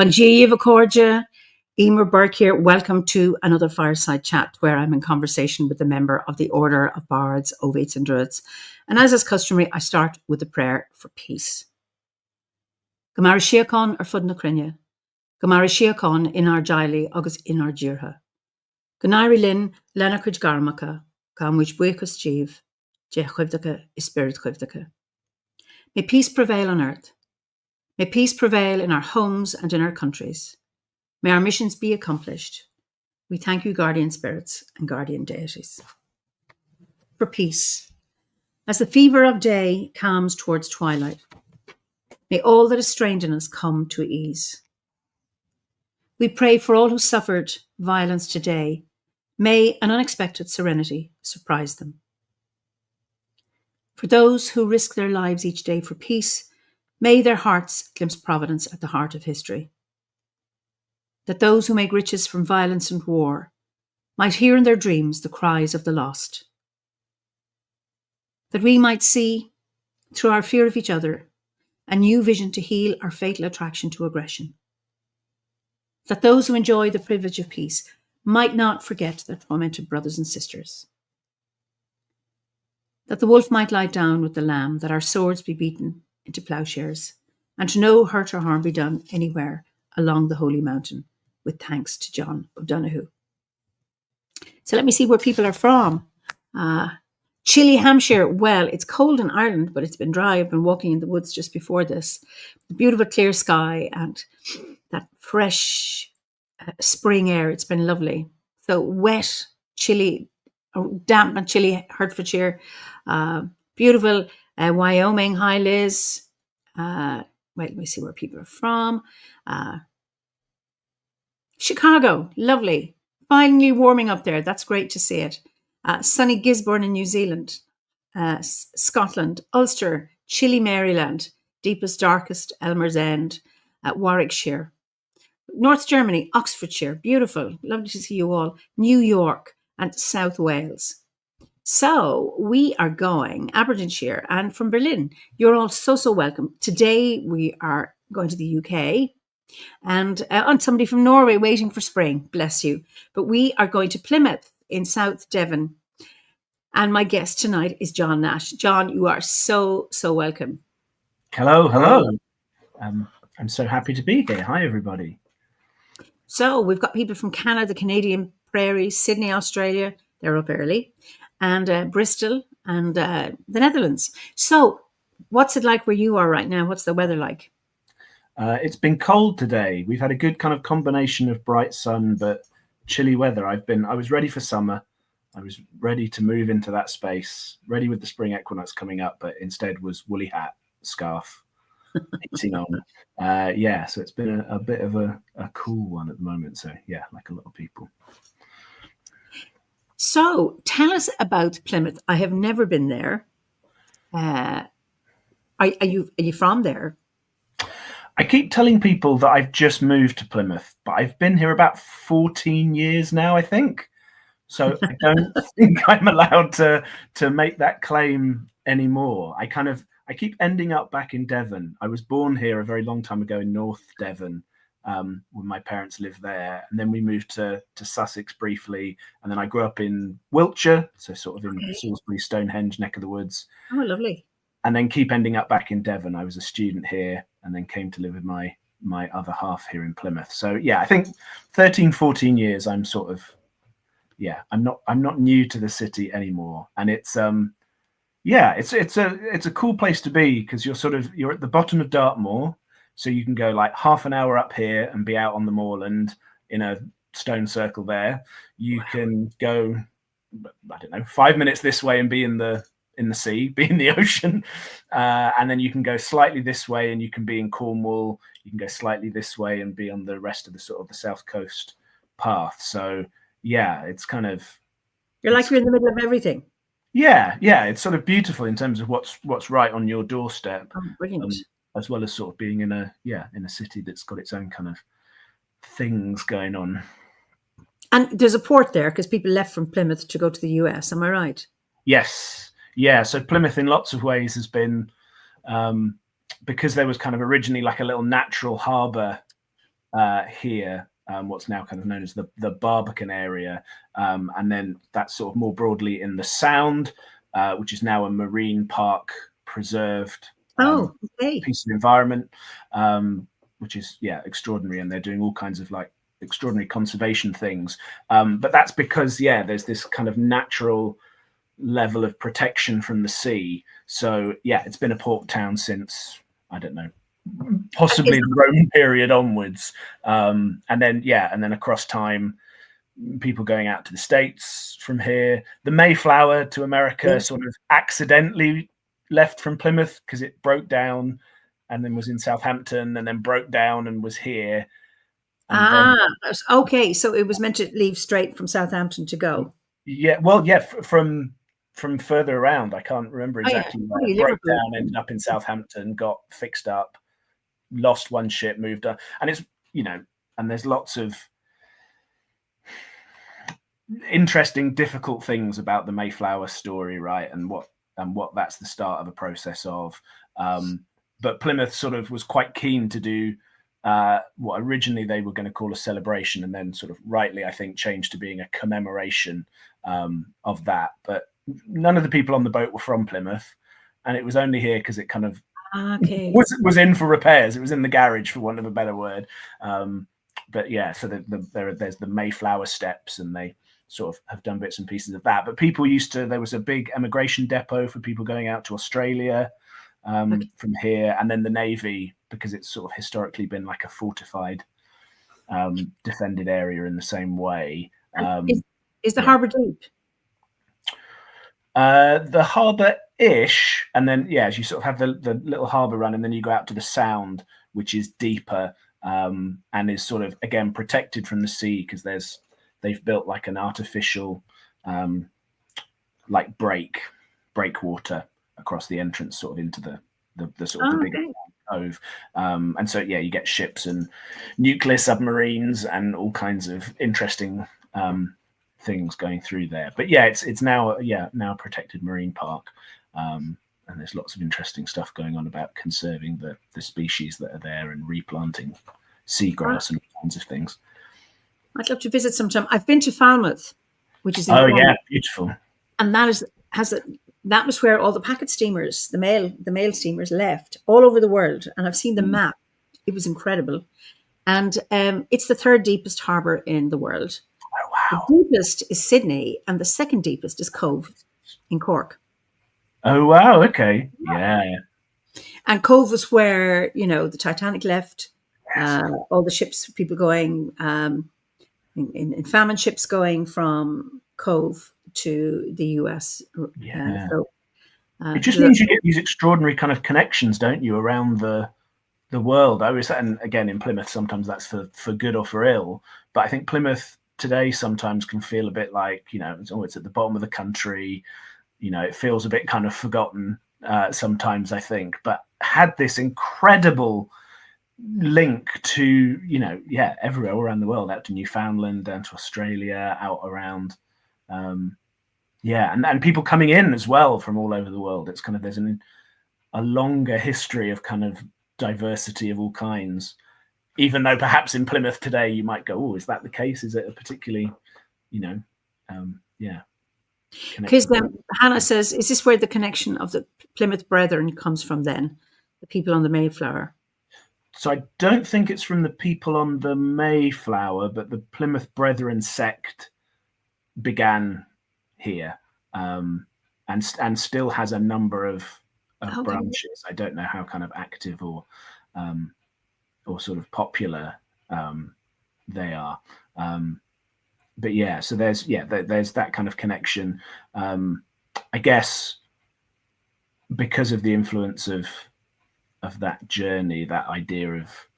Bon dia, Vacordia. Eimear Burke here. Welcome to another Fireside Chat where I'm in conversation with a member of the Order of Bards, Ovates and Druids. And as is customary, I start with a prayer for peace. Gamara Siakon ar fud na crinne. Gamara Siakon in our jaili agus in our jirha. Ganari lin lena cuid garmacha, gam which buicus jeev, je chivdaka is spirit chivdaka. May peace prevail on earth. May peace prevail in our homes and in our countries. May our missions be accomplished. We thank you, guardian spirits and guardian deities. For peace. As the fever of day calms towards twilight, may all that is strained in us come to ease. We pray for all who suffered violence today. May an unexpected serenity surprise them. For those who risk their lives each day for peace, may their hearts glimpse providence at the heart of history. That those who make riches from violence and war might hear in their dreams the cries of the lost. That we might see, through our fear of each other, a new vision to heal our fatal attraction to aggression. That those who enjoy the privilege of peace might not forget their tormented brothers and sisters. That the wolf might lie down with the lamb, that our swords be beaten into ploughshares, and to no hurt or harm be done anywhere along the holy mountain, with thanks to John O'Donoghue. So let me see where people are from. Chile, Hampshire. Well, it's cold in Ireland, but it's been dry. I've been walking in the woods just before this. Beautiful clear sky and that fresh spring air. It's been lovely. So wet, chilly, damp and chilly Hertfordshire. Beautiful Wyoming. Hi, Liz. Wait, let me see where people are from. Chicago, lovely. Finally warming up there. That's great to see it. Sunny Gisborne in New Zealand. Scotland, Ulster, chilly Maryland, deepest, darkest Elmer's End, Warwickshire. North Germany, Oxfordshire, beautiful. Lovely to see you all. New York and South Wales. So we are going, Aberdeenshire, and from Berlin. You're all so welcome. Today we are going to the UK. And somebody from Norway waiting for spring, bless you. But we are going to Plymouth in South Devon. And my guest tonight is John Nash. John, you are so welcome. Hello. I'm so happy to be here. Hi, everybody. So we've got people from Canada, the Canadian Prairies, Sydney, Australia. They're up early. And Bristol and the Netherlands. So what's it like where you are right now? What's the weather like? It's been cold today. We've had a good kind of combination of bright sun, but chilly weather. I was ready for summer. I was ready to move into that space, ready with the spring equinox coming up, but instead was woolly hat, scarf, heating on. So it's been a bit of a cool one at the moment. So yeah, like a lot of people. So tell us about Plymouth. I have never been there. Are you from there? I keep telling people that I've just moved to Plymouth, but I've been here about 14 years now, I think. So I don't think I'm allowed to make that claim anymore. I keep ending up back in Devon. I was born here a very long time ago in North Devon, when my parents lived there. And then we moved to Sussex briefly. And then I grew up in Wiltshire, so sort of in Salisbury, Stonehenge neck of the woods. Oh, lovely. And then keep ending up back in Devon. I was a student here and then came to live with my other half here in Plymouth. So yeah, I think 13, 14 years, I'm sort of, I'm not new to the city anymore. And it's it's a cool place to be because you're at the bottom of Dartmoor. So you can go like half an hour up here and be out on the moorland in a stone circle there. You can go, 5 minutes this way and be in the sea, be in the ocean, and then you can go slightly this way and you can be in Cornwall. You can go slightly this way and be on the rest of the sort of the south coast path. So yeah, it's kind of you're in the middle of everything. Yeah, it's sort of beautiful in terms of what's right on your doorstep. Oh, brilliant. As well as sort of being in a city that's got its own kind of things going on. And there's a port there because people left from Plymouth to go to the US. Am I right? Yes. Yeah. So Plymouth in lots of ways has been, because there was kind of originally like a little natural harbour here, what's now kind of known as the Barbican area, and then that's sort of more broadly in the Sound, which is now a marine park preserved piece of environment, which is extraordinary, and they're doing all kinds of like extraordinary conservation things. But that's because there's this kind of natural level of protection from the sea. So it's been a port town since, I don't know, possibly the Roman period onwards, and then across time, people going out to the States from here. The Mayflower to America sort of accidentally left from Plymouth because it broke down, and then was in Southampton, and then broke down and was here. Okay, so it was meant to leave straight from Southampton to go. From further around. I can't remember exactly where. It broke down, ended up in Southampton, got fixed up, lost one ship, moved on, and it's and there's lots of interesting, difficult things about the Mayflower story, right? And what that's the start of a process of. But Plymouth sort of was quite keen to do what originally they were going to call a celebration, and then sort of rightly, I think, changed to being a commemoration of that. But none of the people on the boat were from Plymouth, and it was only here because it kind of was in for repairs. It was in the garage, for want of a better word. But so there's the Mayflower steps, and they sort of have done bits and pieces of that. But people there was a big emigration depot for people going out to Australia from here, and then the Navy, because it's sort of historically been like a fortified, defended area in the same way. Is the harbour deep? The harbour-ish, and then as you sort of have the little harbour run, and then you go out to the Sound, which is deeper, and is sort of again protected from the sea because they've built like an artificial like breakwater across the entrance sort of into the sort of the bigger cove, and so you get ships and nuclear submarines and all kinds of interesting things going through there. But it's now a protected marine park, and there's lots of interesting stuff going on about conserving the species that are there and replanting seagrass and all kinds of things. I'd love to visit sometime. I've been to Falmouth, which is beautiful, and that was where all the packet steamers, the mail steamers, left all over the world, and I've seen the map. It was incredible, and it's the third deepest harbour in the world. Oh wow! The deepest is Sydney, and the second deepest is Cove in Cork. Oh wow! Okay, yeah. And Cove was where the Titanic left. All the ships, people going in famine ships going from Cove to the US. It just means you get these extraordinary kind of connections, don't you, around the world. I always, and again in Plymouth, sometimes that's for good or for ill. But I think Plymouth today sometimes can feel a bit like it's at the bottom of the country. It feels a bit kind of forgotten sometimes, I think. But had this incredible link to everywhere all around the world, out to Newfoundland, down to Australia, out around and people coming in as well from all over the world. It's kind of there's a longer history of kind of diversity of all kinds, even though perhaps in Plymouth today you might go, is that the case? Is it a particularly because Hannah says, is this where the connection of the Plymouth Brethren comes from then, the people on the Mayflower? So I don't think it's from the people on the Mayflower, but the Plymouth Brethren sect began here, and still has a number of branches. I don't know how kind of active or sort of popular they are, but so there's that kind of connection. I guess because of the influence of that journey, that idea of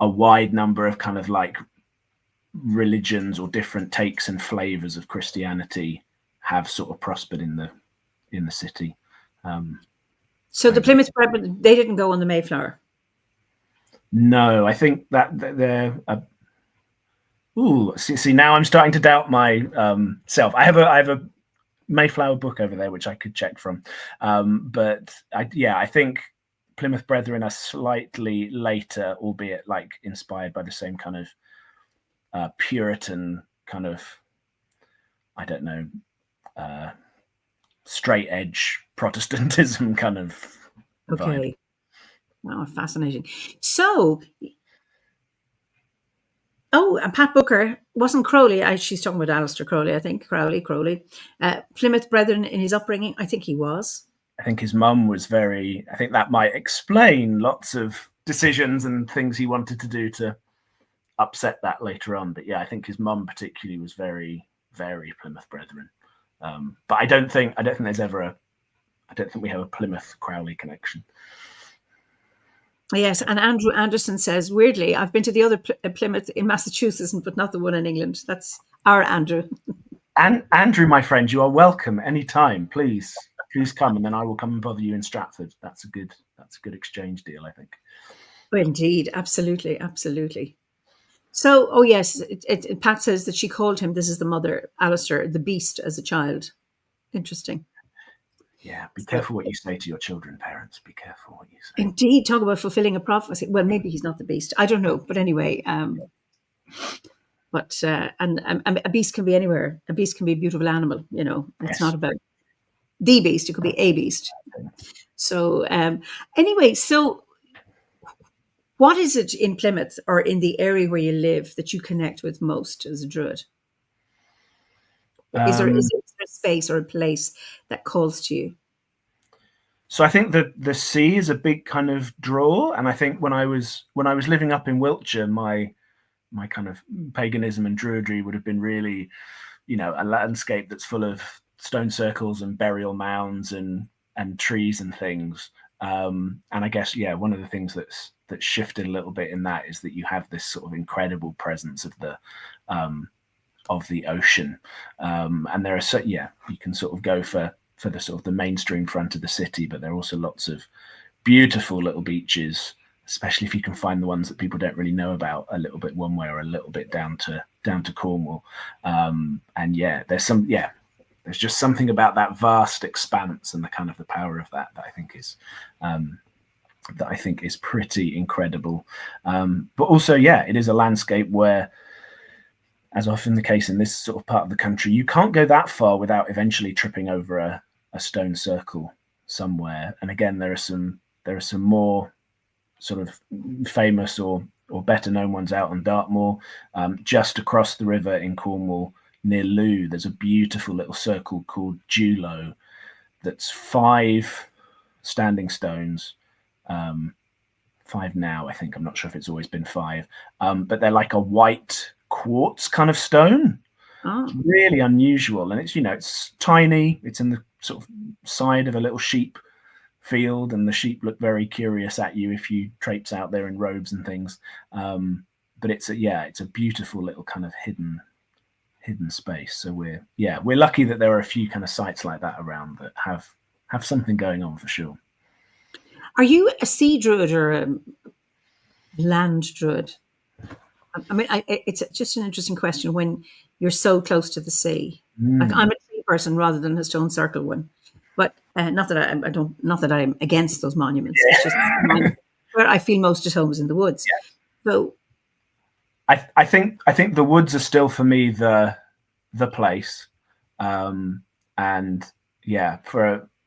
a wide number of kind of like religions or different takes and flavors of Christianity have sort of prospered in the city. So the Plymouth Brethren, they didn't go on the Mayflower? No, I think that they're... see, now I'm starting to doubt my self. I have a Mayflower book over there which I could check from, but I think Plymouth Brethren are slightly later, albeit like inspired by the same kind of Puritan kind of, I don't know, straight edge Protestantism kind of vibe. Okay. Oh, fascinating. So, and Pat Booker wasn't Crowley. She's talking about Alistair Crowley, I think. Crowley. Plymouth Brethren in his upbringing, I think he was. I think his mum was very, I think that might explain lots of decisions and things he wanted to do to upset that later on. But yeah, I think his mum particularly was very, very Plymouth Brethren. But I don't think there's ever I don't think we have a Plymouth Crowley connection. Yes, and Andrew Anderson says, weirdly, I've been to the other Plymouth in Massachusetts, but not the one in England. That's our Andrew. And Andrew, my friend, you are welcome anytime. Please come, and then I will come and bother you in Stratford. That's a good exchange deal, I think. Oh, indeed, absolutely. So, yes, Pat says that she called him, this is the mother, Alistair, the beast as a child. Interesting. Yeah, be careful what you say to your children, parents. Be careful what you say. Indeed, talk about fulfilling a prophecy. Well, maybe he's not the beast. I don't know. But anyway, but a beast can be anywhere. A beast can be a beautiful animal. It's not about the beast. It could be a beast. So anyway, so what is it in Plymouth or in the area where you live that you connect with most as a druid? Is there a space or a place that calls to you? So I think the sea is a big kind of draw, and I think when I was living up in Wiltshire, my kind of paganism and druidry would have been really, a landscape that's full of stone circles and burial mounds and trees and things. And I guess one of the things that's shifted a little bit in that is that you have this sort of incredible presence of the ocean, and there are you can sort of go for the sort of the mainstream front of the city, but there are also lots of beautiful little beaches, especially if you can find the ones that people don't really know about a little bit one way or a little bit down to Cornwall. There's just something about that vast expanse and the kind of the power of that I think is pretty incredible. But also, it is a landscape where, as often the case in this sort of part of the country, you can't go that far without eventually tripping over a stone circle somewhere. And again, there are some more sort of famous or better known ones out on Dartmoor. Just across the river in Cornwall, near Looe, there's a beautiful little circle called Julo that's 5 standing stones. 5 now, I think. I'm not sure if it's always been 5. But they're like a white quartz kind of stone. It's really unusual, and it's it's tiny. It's in the sort of side of a little sheep field, and the sheep look very curious at you if you traipse out there in robes and things. But it's a beautiful little kind of hidden space. So we're lucky that there are a few kind of sites like that around that have something going on for sure. Are you a sea druid or a land druid? I mean, it's just an interesting question when you're so close to the sea. Like, I'm a sea person rather than a stone circle one, but not that I'm against those monuments. It's just where I feel most at home is in the woods. So, I think the woods are still for me the place, and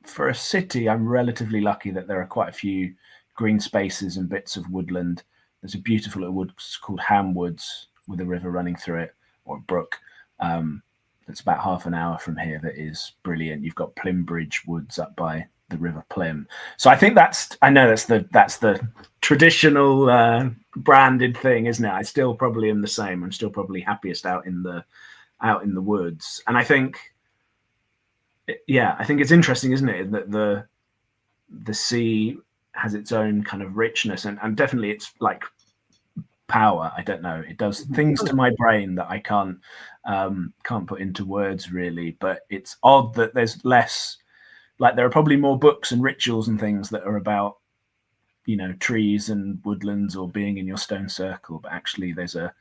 for a city, I'm relatively lucky that there are quite a few green spaces and bits of woodland. There's a beautiful little wood called Ham Woods with a river running through it, or a brook. That's about half an hour from here. That is brilliant. You've got Plimbridge Woods up by the River Plym. So I think that's the traditional branded thing, isn't it? I still probably am the same. I'm still probably happiest out in the woods. And I think it's interesting, isn't it, that the sea has its own kind of richness and definitely it's like power. I don't know. It does things to my brain that I can't put into words really, but it's odd that there's less, like there are probably more books and rituals and things that are about, trees and woodlands or being in your stone circle, but actually there's a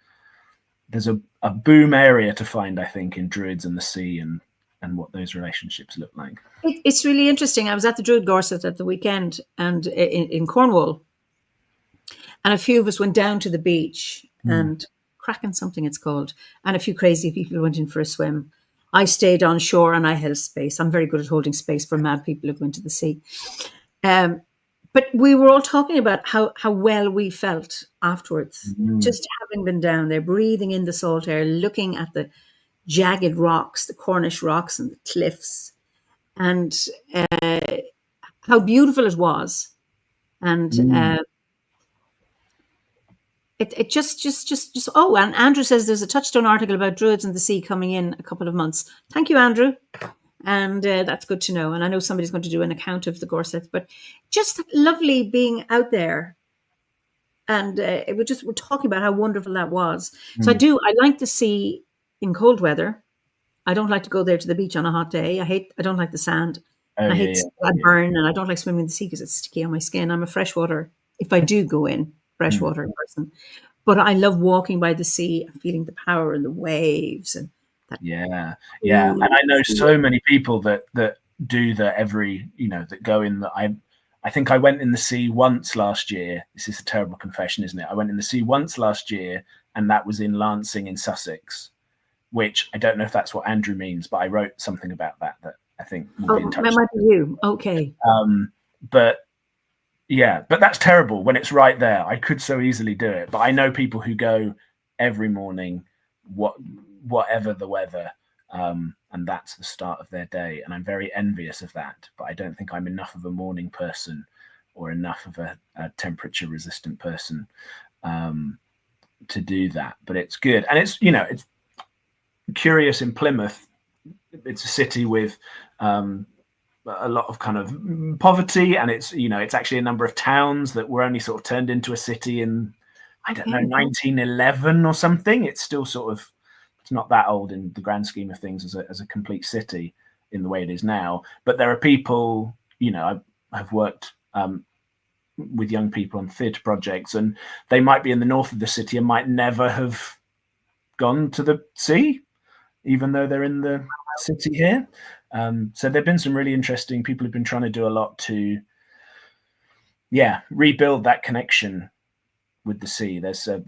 boom area to find, I think, in druids and the sea and and what those relationships look like. It's really interesting. I was at the Druid Gorset at the weekend and in Cornwall, and a few of us went down to the beach and Cracking something it's called, and a few crazy people went in for a swim. I stayed on shore and I held space. I'm very good at holding space for mad people who go into the sea. But we were all talking about how well we felt afterwards, just having been down there, breathing in the salt air, looking at the jagged rocks, the Cornish rocks and the cliffs, and how beautiful it was. And it just oh, and Andrew says there's a Touchstone article about druids in the sea coming in a couple of months. Thank you, Andrew. And that's good to know. And I know somebody's going to do an account of the Gorsets, but just lovely being out there. And we're talking about how wonderful that was. So I like the sea in cold weather. I don't like to go there to the beach on a hot day. I don't like the sand. I hate burn, and I don't like swimming in the sea because it's sticky on my skin. I'm a freshwater, if I do go in, freshwater person. But I love walking by the sea and feeling the power and the waves and Yeah. And I know so many people that do that that go in that I think I went in the sea once last year. This is a terrible confession, isn't it? I went in the sea once last year, and that was in Lancing in Sussex, which I don't know if that's what Andrew means, but I wrote something about that I think will be in touch. That might be you. Okay. But that's terrible when it's right there. I could so easily do it, but I know people who go every morning, whatever the weather, and that's the start of their day, and I'm very envious of that, but I don't think I'm enough of a morning person or enough of a temperature resistant person to do that. But it's good, and it's curious. In Plymouth, it's a city with a lot of kind of poverty, and it's actually a number of towns that were only sort of turned into a city in, I don't know, 1911 or something. It's still sort of, it's not that old in the grand scheme of things as a complete city in the way it is now. But there are people, I've worked with young people on theatre projects, and they might be in the north of the city and might never have gone to the sea, even though they're in the city here. So there've been some really interesting people who've been trying to do a lot to, rebuild that connection with the sea. There's a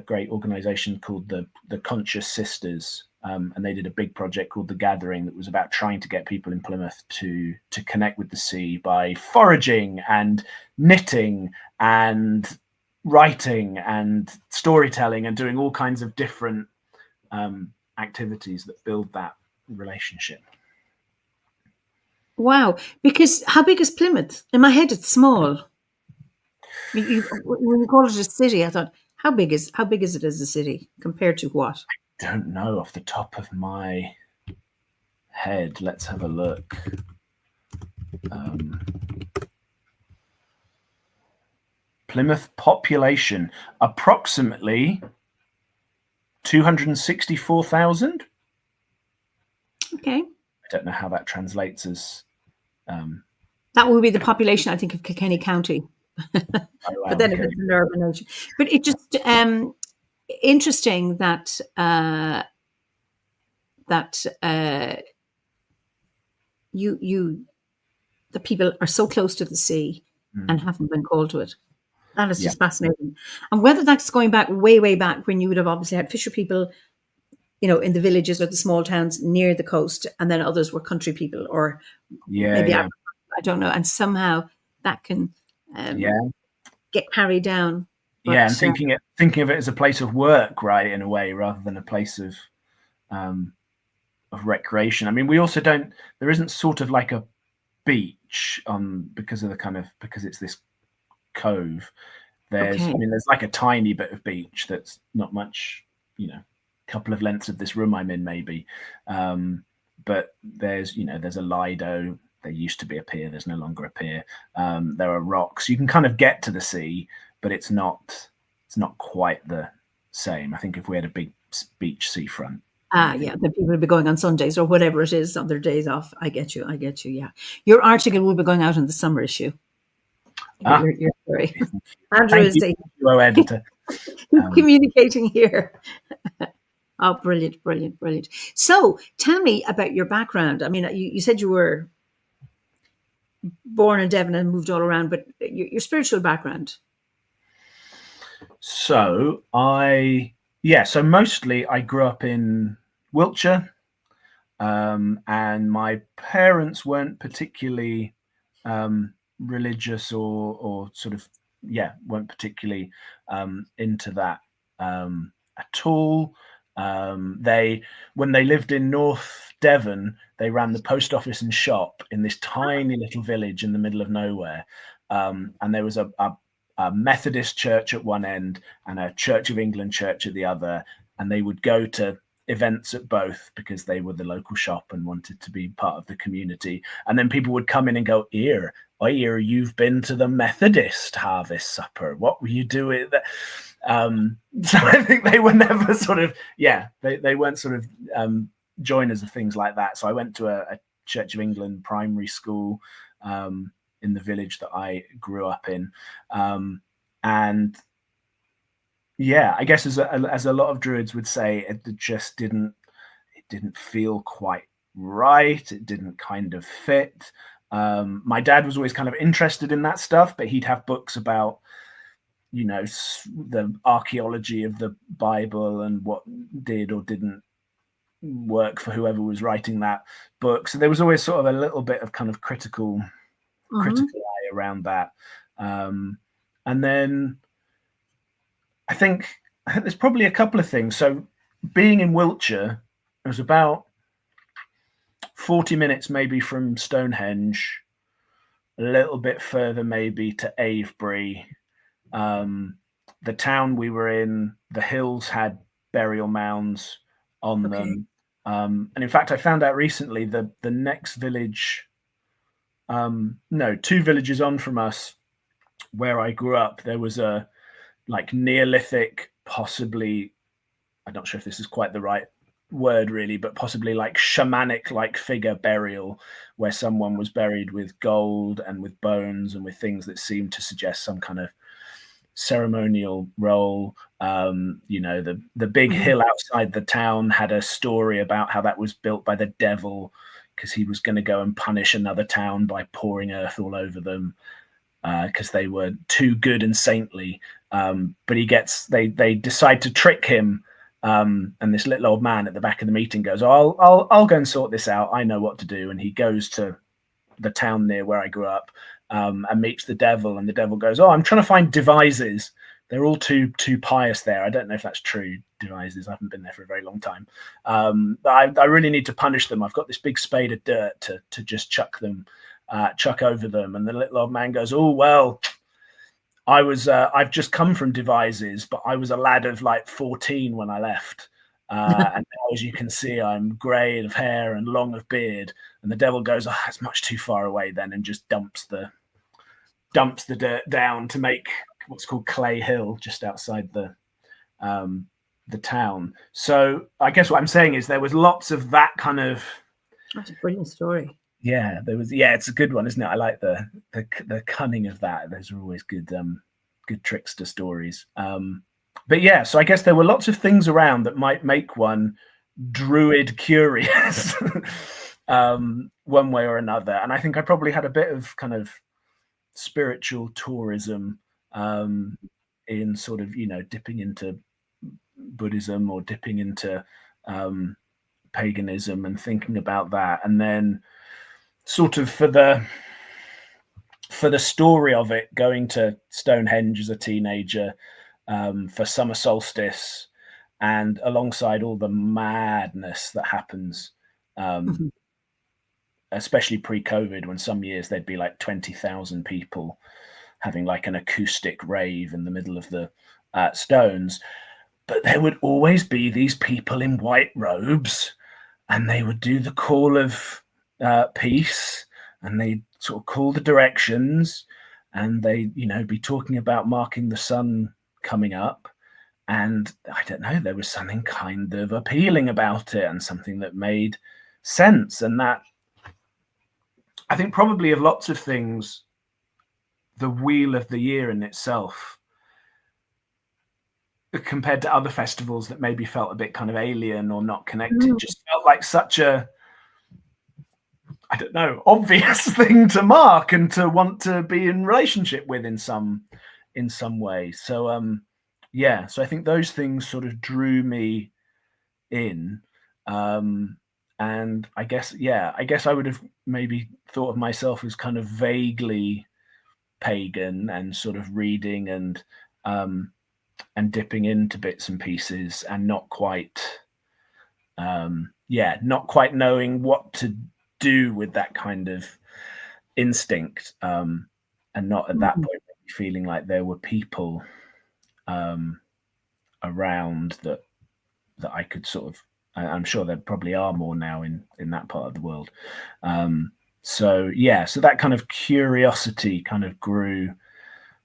great organization called the Conscious Sisters, and they did a big project called The Gathering that was about trying to get people in Plymouth to connect with the sea by foraging and knitting and writing and storytelling and doing all kinds of different activities that build that relationship. Wow. Because how big is Plymouth? In my head, it's small. When you call it a city, I thought, how big is it as a city compared to what? I don't know off the top of my head. Let's have a look. Plymouth population, approximately 264,000. Okay. I don't know how that translates as... that would be the population, I think, of Kilkenny County. But then if it's an urban nation. But it just interesting that the people are so close to the sea and haven't been called to it. That is just fascinating. And whether that's going back way back when you would have obviously had fisher people, in the villages or the small towns near the coast, and then others were country people, or maybe I don't know. And somehow that can get carried down. But, and thinking of it as a place of work, right, in a way, rather than a place of recreation. I mean, we also there isn't sort of like a beach because it's this cove. There's like a tiny bit of beach that's not much, couple of lengths of this room I'm in maybe, but there's a lido. There used to be a pier, there's no longer a pier. There are rocks. You can kind of get to the sea, but it's not quite the same. I think if we had a big beach seafront, the people would be going on Sundays or whatever it is on their days off. I get you. Yeah, your article will be going out in the summer issue. You're sorry. Andrew is the editor. Communicating here. Oh, brilliant, brilliant, brilliant. So tell me about your background. I mean, you said you were born in Devon and moved all around, but your spiritual background. So so mostly I grew up in Wiltshire, and my parents weren't particularly religious or sort of weren't particularly into that at all. When they lived in North Devon, they ran the post office and shop in this tiny little village in the middle of nowhere, and there was a Methodist church at one end and a Church of England church at the other, and they would go to events at both because they were the local shop and wanted to be part of the community. And then people would come in and go, I hear you've been to the Methodist harvest supper. What were you doing? So I think they were never sort of, they weren't sort of joiners of things like that. So I went to a Church of England primary school in the village that I grew up in. And I guess as a lot of Druids would say, it just didn't feel quite right. It didn't kind of fit. My dad was always kind of interested in that stuff, but he'd have books about, the archaeology of the Bible and what did or didn't work for whoever was writing that book. So there was always sort of a little bit of kind of critical eye around that. And then I think there's probably a couple of things. So being in Wiltshire, it was about 40 minutes maybe from Stonehenge, a little bit further maybe to Avebury. The town we were in, the hills had burial mounds on them. And in fact, I found out recently that the next village, 2 villages on from us, where I grew up, there was a Neolithic, possibly, I'm not sure if this is quite the right word really, but possibly shamanic figure burial, where someone was buried with gold and with bones and with things that seemed to suggest some kind of ceremonial role. The big hill outside the town had a story about how that was built by the devil because he was going to go and punish another town by pouring earth all over them because they were too good and saintly. But they decide to trick him. And this little old man at the back of the meeting goes, I'll go and sort this out. I know what to do. And he goes to the town near where I grew up and meets the devil. And the devil goes, I'm trying to find devises. They're all too pious there. I don't know if that's true, devises. I haven't been there for a very long time. But I really need to punish them. I've got this big spade of dirt to just chuck over them. And the little old man goes, well, I've just come from devises, but I was a lad of 14 when I left. And now, as you can see, I'm grey of hair and long of beard. And the devil goes, it's much too far away then, and just dumps the dirt down to make what's called Clay Hill, just outside the town. So I guess what I'm saying is there was lots of that kind of. That's a brilliant story. Yeah, there was. Yeah, it's a good one, isn't it? I like the cunning of that. Those are always good trickster stories. But yeah, so I guess there were lots of things around that might make one Druid curious, one way or another. And I think I probably had a bit of kind of spiritual tourism in sort of dipping into Buddhism or dipping into paganism and thinking about that, and then sort of for the story of it, going to Stonehenge as a teenager for summer solstice, and alongside all the madness that happens, especially pre-COVID, when some years there'd be 20,000 people having an acoustic rave in the middle of the stones. But there would always be these people in white robes, and they would do the call of peace, and they sort of call the directions, and they be talking about marking the sun coming up. And I don't know, there was something kind of appealing about it, and something that made sense. And that, I think, probably of lots of things, the wheel of the year in itself compared to other festivals that maybe felt a bit kind of alien or not connected, just felt like such a, I don't know, obvious thing to mark and to want to be in relationship with in some way. So yeah, so I think those things sort of drew me in. And I guess I would have maybe thought of myself as kind of vaguely pagan and sort of reading and dipping into bits and pieces and not quite knowing what to do with that kind of instinct, and not at that point feeling like there were people around that I could sort of, I'm sure there probably are more now in that part of the world. So that kind of curiosity kind of grew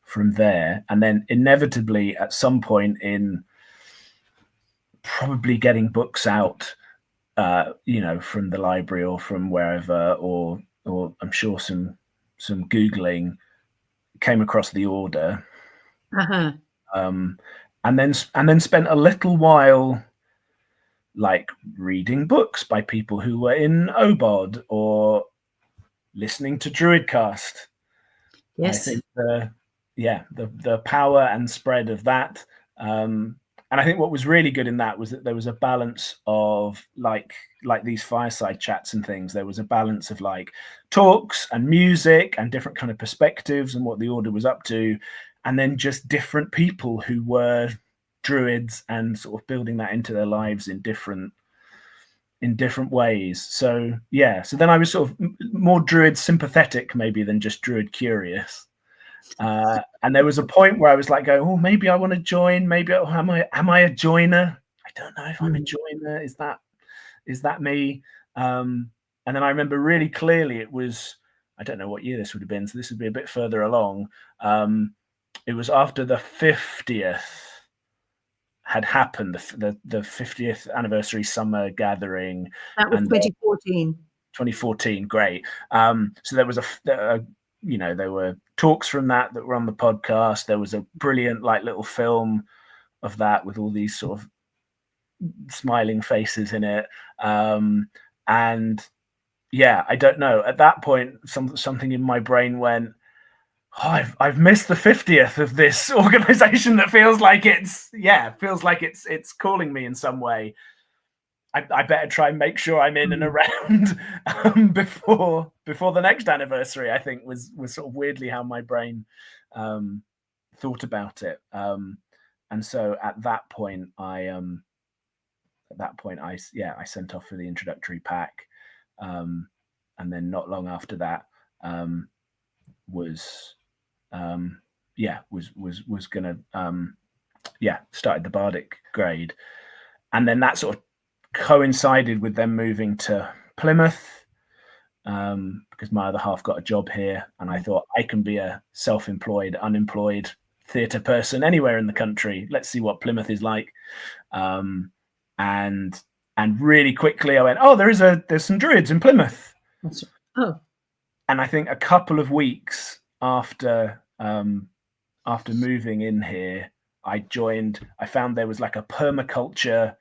from there. And then inevitably at some point in probably getting books out, from the library or from wherever, or I'm sure some Googling, came across the Order. And then spent a little while like reading books by people who were in OBOD or listening to Druidcast. Yes. I think the power and spread of that. And I think what was really good in that was that there was a balance of like these fireside chats and things. There was a balance of like talks and music and different kind of perspectives and what the Order was up to, and then just different people who were Druids and sort of building that into their lives in different ways. So then I was sort of more Druid sympathetic maybe than just Druid curious. And there was a point where I was like, oh, maybe I want to join. Maybe am I a joiner? I don't know if I'm a joiner. Is that me? And then I remember really clearly it was, I don't know what year this would have been, so this would be a bit further along. It was after the 50th had happened, the 50th anniversary summer gathering. That was 2014. 2014, great. So there was there were talks from that were on the podcast. There was a brilliant little film of that with all these sort of smiling faces in it. And I don't know. At that point, something in my brain went, I've missed the 50th of this organization that feels like it's calling me in some way. I better try and make sure I'm in and around before the next anniversary, I think was sort of weirdly how my brain thought about it. And so at that point I sent off for the introductory pack. And then not long after that was gonna started the Bardic grade. And then that sort of coincided with them moving to Plymouth, because my other half got a job here, and I thought I can be a self-employed, unemployed theatre person anywhere in the country. Let's see what Plymouth is like. And really quickly I went, there's some Druids in Plymouth. Oh. And I think a couple of weeks after moving in here, I found there was like a permaculture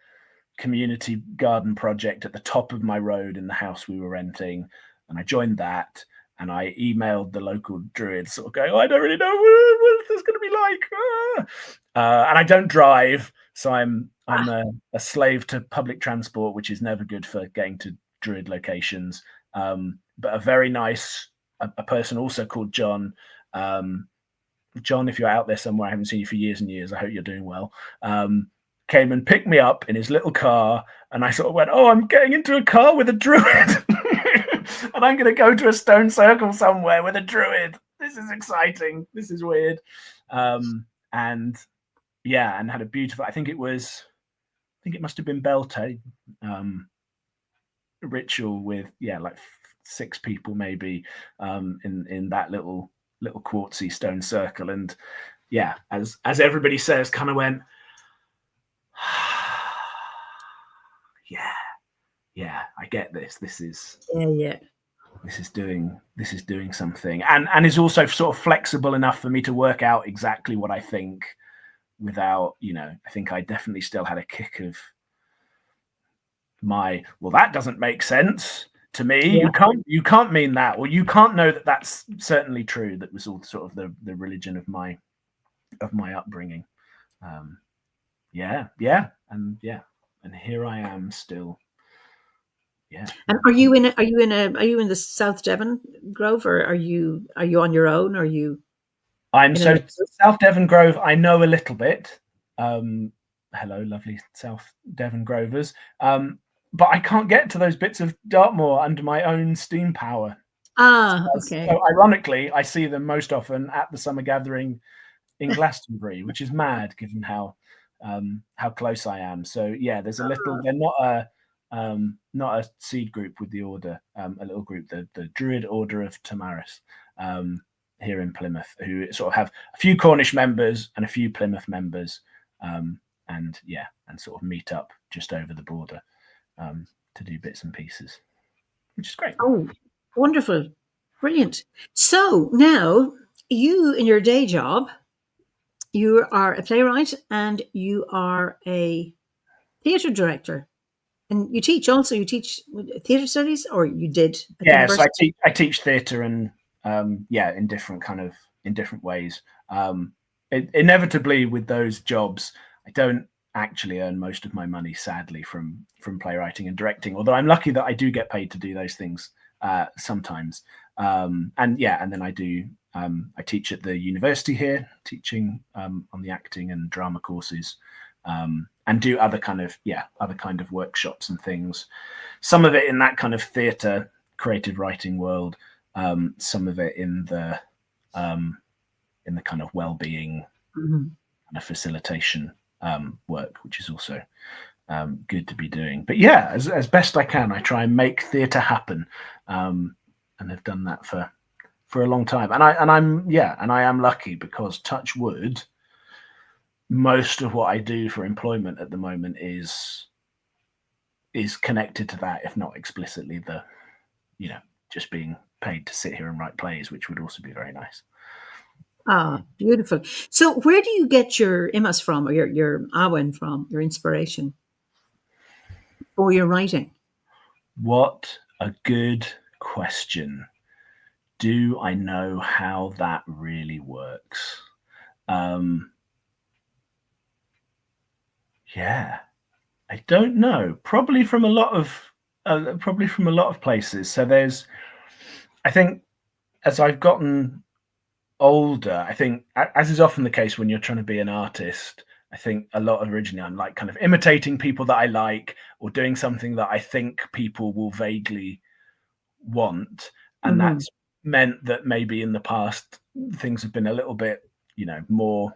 community garden project at the top of my road in the house we were renting, and I joined that, and I emailed the local Druids sort of going, I don't really know what this is going to be like, and I don't drive, so I'm a slave to public transport, which is never good for getting to Druid locations. But a very nice a person also called John. John, if you're out there somewhere, I haven't seen you for years and years, I hope you're doing well. Came and picked me up in his little car, and I sort of went, I'm getting into a car with a Druid and I'm going to go to a stone circle somewhere with a Druid. This is exciting. This is weird. And had a beautiful, I think it must have been Beltane ritual with like 6 people maybe in that little quartzy stone circle. And as everybody says, kind of went, I get this. This is This is doing something, and is also sort of flexible enough for me to work out exactly what I think without, I think I definitely still had a kick of well, that doesn't make sense to me. Yeah. You can't mean that, or you can't know that that's certainly true. That was all sort of the religion of my upbringing. And here I am still. Yeah. And are you in the South Devon Grove, or are you on your own? Or are you? I'm South Devon Grove. I know a little bit. Hello, lovely South Devon Grovers. But I can't get to those bits of Dartmoor under my own steam power. Okay. So ironically, I see them most often at the summer gathering in Glastonbury, which is mad given how close I am. So yeah, there's a little. They're not a seed group with the order. A little group, the Druid Order of Tamaris, here in Plymouth, who sort of have a few Cornish members and a few Plymouth members, and sort of meet up just over the border. To do bits and pieces, which is great. Oh, wonderful. Brilliant. So now you, in your day job, you are a playwright and you are a theatre director. And you teach theatre studies, or you did? Yes, I teach theatre and in different ways. Inevitably with those jobs, I don't actually earn most of my money, sadly, from playwriting and directing, although I'm lucky that I do get paid to do those things sometimes. And then I do I teach at the university here, teaching on the acting and drama courses, and do other kind of workshops and things, some of it in that kind of theatre creative writing world, some of it in the kind of well-being kind of facilitation work, which is also good to be doing. But yeah, as best I can, I try and make theatre happen, and have done that for a long time. And I am lucky because, touch wood, most of what I do for employment at the moment is connected to that, if not explicitly just being paid to sit here and write plays, which would also be very nice. Ah, beautiful. So where do you get your imas from, or your awen from, your inspiration for your writing? What a good question. Do I know how that really works? Yeah, I don't know. Probably from a lot of places. So I think as I've gotten older, I think, as is often the case when you're trying to be an artist, I think a lot of originally I'm like kind of imitating people that I like, or doing something that I think people will vaguely want. And that's meant that maybe in the past things have been a little bit, more,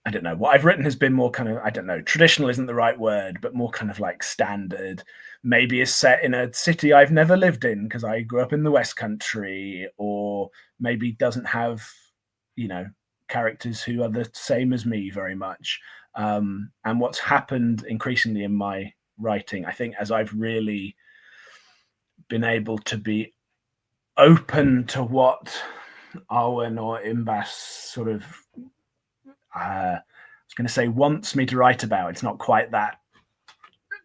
I don't know, what I've written has been more kind of, I don't know, traditional isn't the right word, but more kind of like standard, maybe is set in a city I've never lived in because I grew up in the West Country, or maybe doesn't have, characters who are the same as me very much. And what's happened increasingly in my writing, I think, as I've really been able to be open to what Arwen or Imbas sort of, I was going to say, wants me to write about. It's not quite that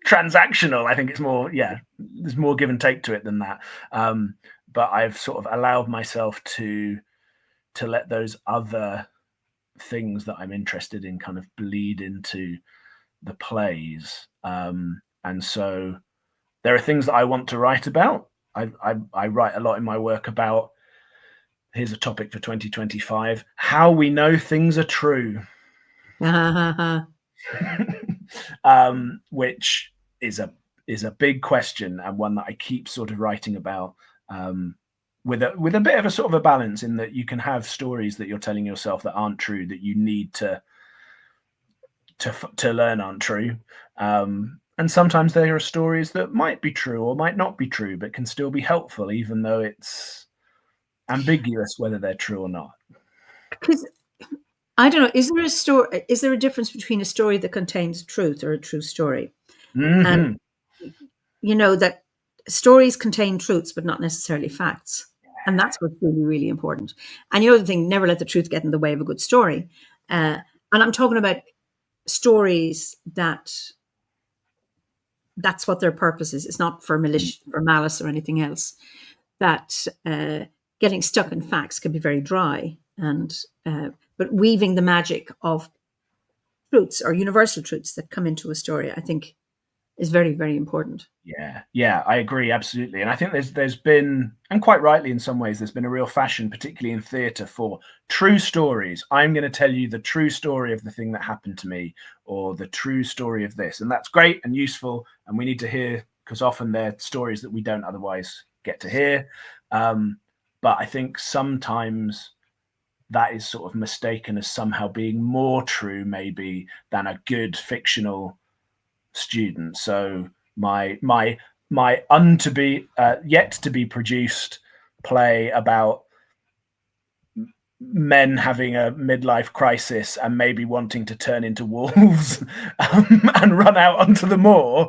transactional. I think it's more, there's more give and take to it than that. But I've sort of allowed myself to let those other things that I'm interested in kind of bleed into the plays. And so there are things that I want to write about. I write a lot in my work about, here's a topic for 2025, how we know things are true. Which is a big question, and one that I keep sort of writing about, with a bit of a sort of a balance, in that you can have stories that you're telling yourself that aren't true, that you need to learn aren't true. And sometimes there are stories that might be true or might not be true, but can still be helpful, even though it's ambiguous whether they're true or not. Because I don't know, is there a difference between a story that contains truth or a true story? And that stories contain truths, but not necessarily facts. And that's what's really, really important. And the thing, never let the truth get in the way of a good story. And I'm talking about stories that's what their purpose is. It's not for malice or anything else. That getting stuck in facts can be very dry, and but weaving the magic of truths or universal truths that come into a story, I think, is very, very important. Yeah, I agree, absolutely. And I think there's been, and quite rightly in some ways, there's been a real fashion, particularly in theatre, for true stories. I'm going to tell you the true story of the thing that happened to me, or the true story of this. And that's great and useful, and we need to hear, because often they're stories that we don't otherwise get to hear. But I think sometimes that is sort of mistaken as somehow being more true, maybe, than a good fictional student. So my yet to be produced play about men having a midlife crisis and maybe wanting to turn into wolves and run out onto the moor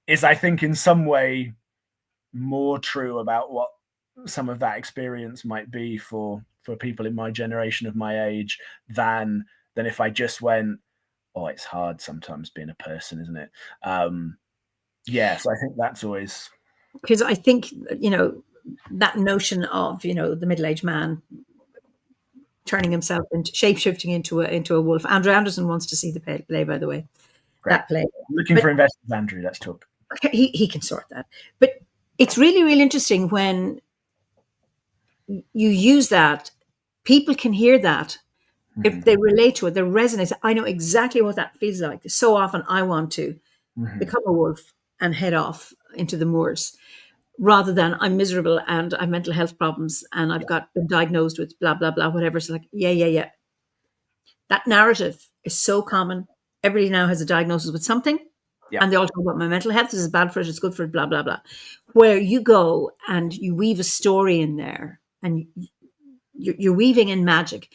is, I think, in some way more true about what some of that experience might be for people in my generation of my age than if I just went, oh, it's hard sometimes being a person, isn't it? So I think that's always, because I think, that notion of, the middle-aged man turning himself into shape-shifting into a wolf. Andrew Anderson wants to see the play, by the way. great. That play. I'm looking for investors, Andrew. Let's talk. He can sort that. But it's really, really interesting when you use that. People can hear that. If they relate to it, they resonate. I know exactly what that feels like. So often I want to become a wolf and head off into the moors, rather than I'm miserable and I have mental health problems and I've been diagnosed with blah, blah, blah, whatever. So like, yeah. That narrative is so common. Everybody now has a diagnosis with something. Yeah. And they all talk about my mental health. This is bad for it. It's good for it, blah, blah, blah. Where you go and you weave a story in there and you're weaving in magic.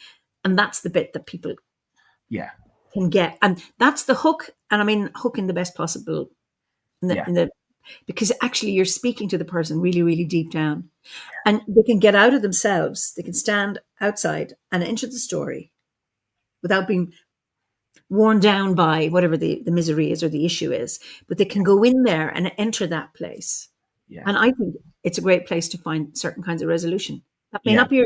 And that's the bit that people can get. And that's the hook. And I mean, hook in the best possible, because actually you're speaking to the person really, really deep down. And they can get out of themselves. They can stand outside and enter the story without being worn down by whatever the misery is or the issue is. But they can go in there and enter that place. Yeah. And I think it's a great place to find certain kinds of resolution. That may not be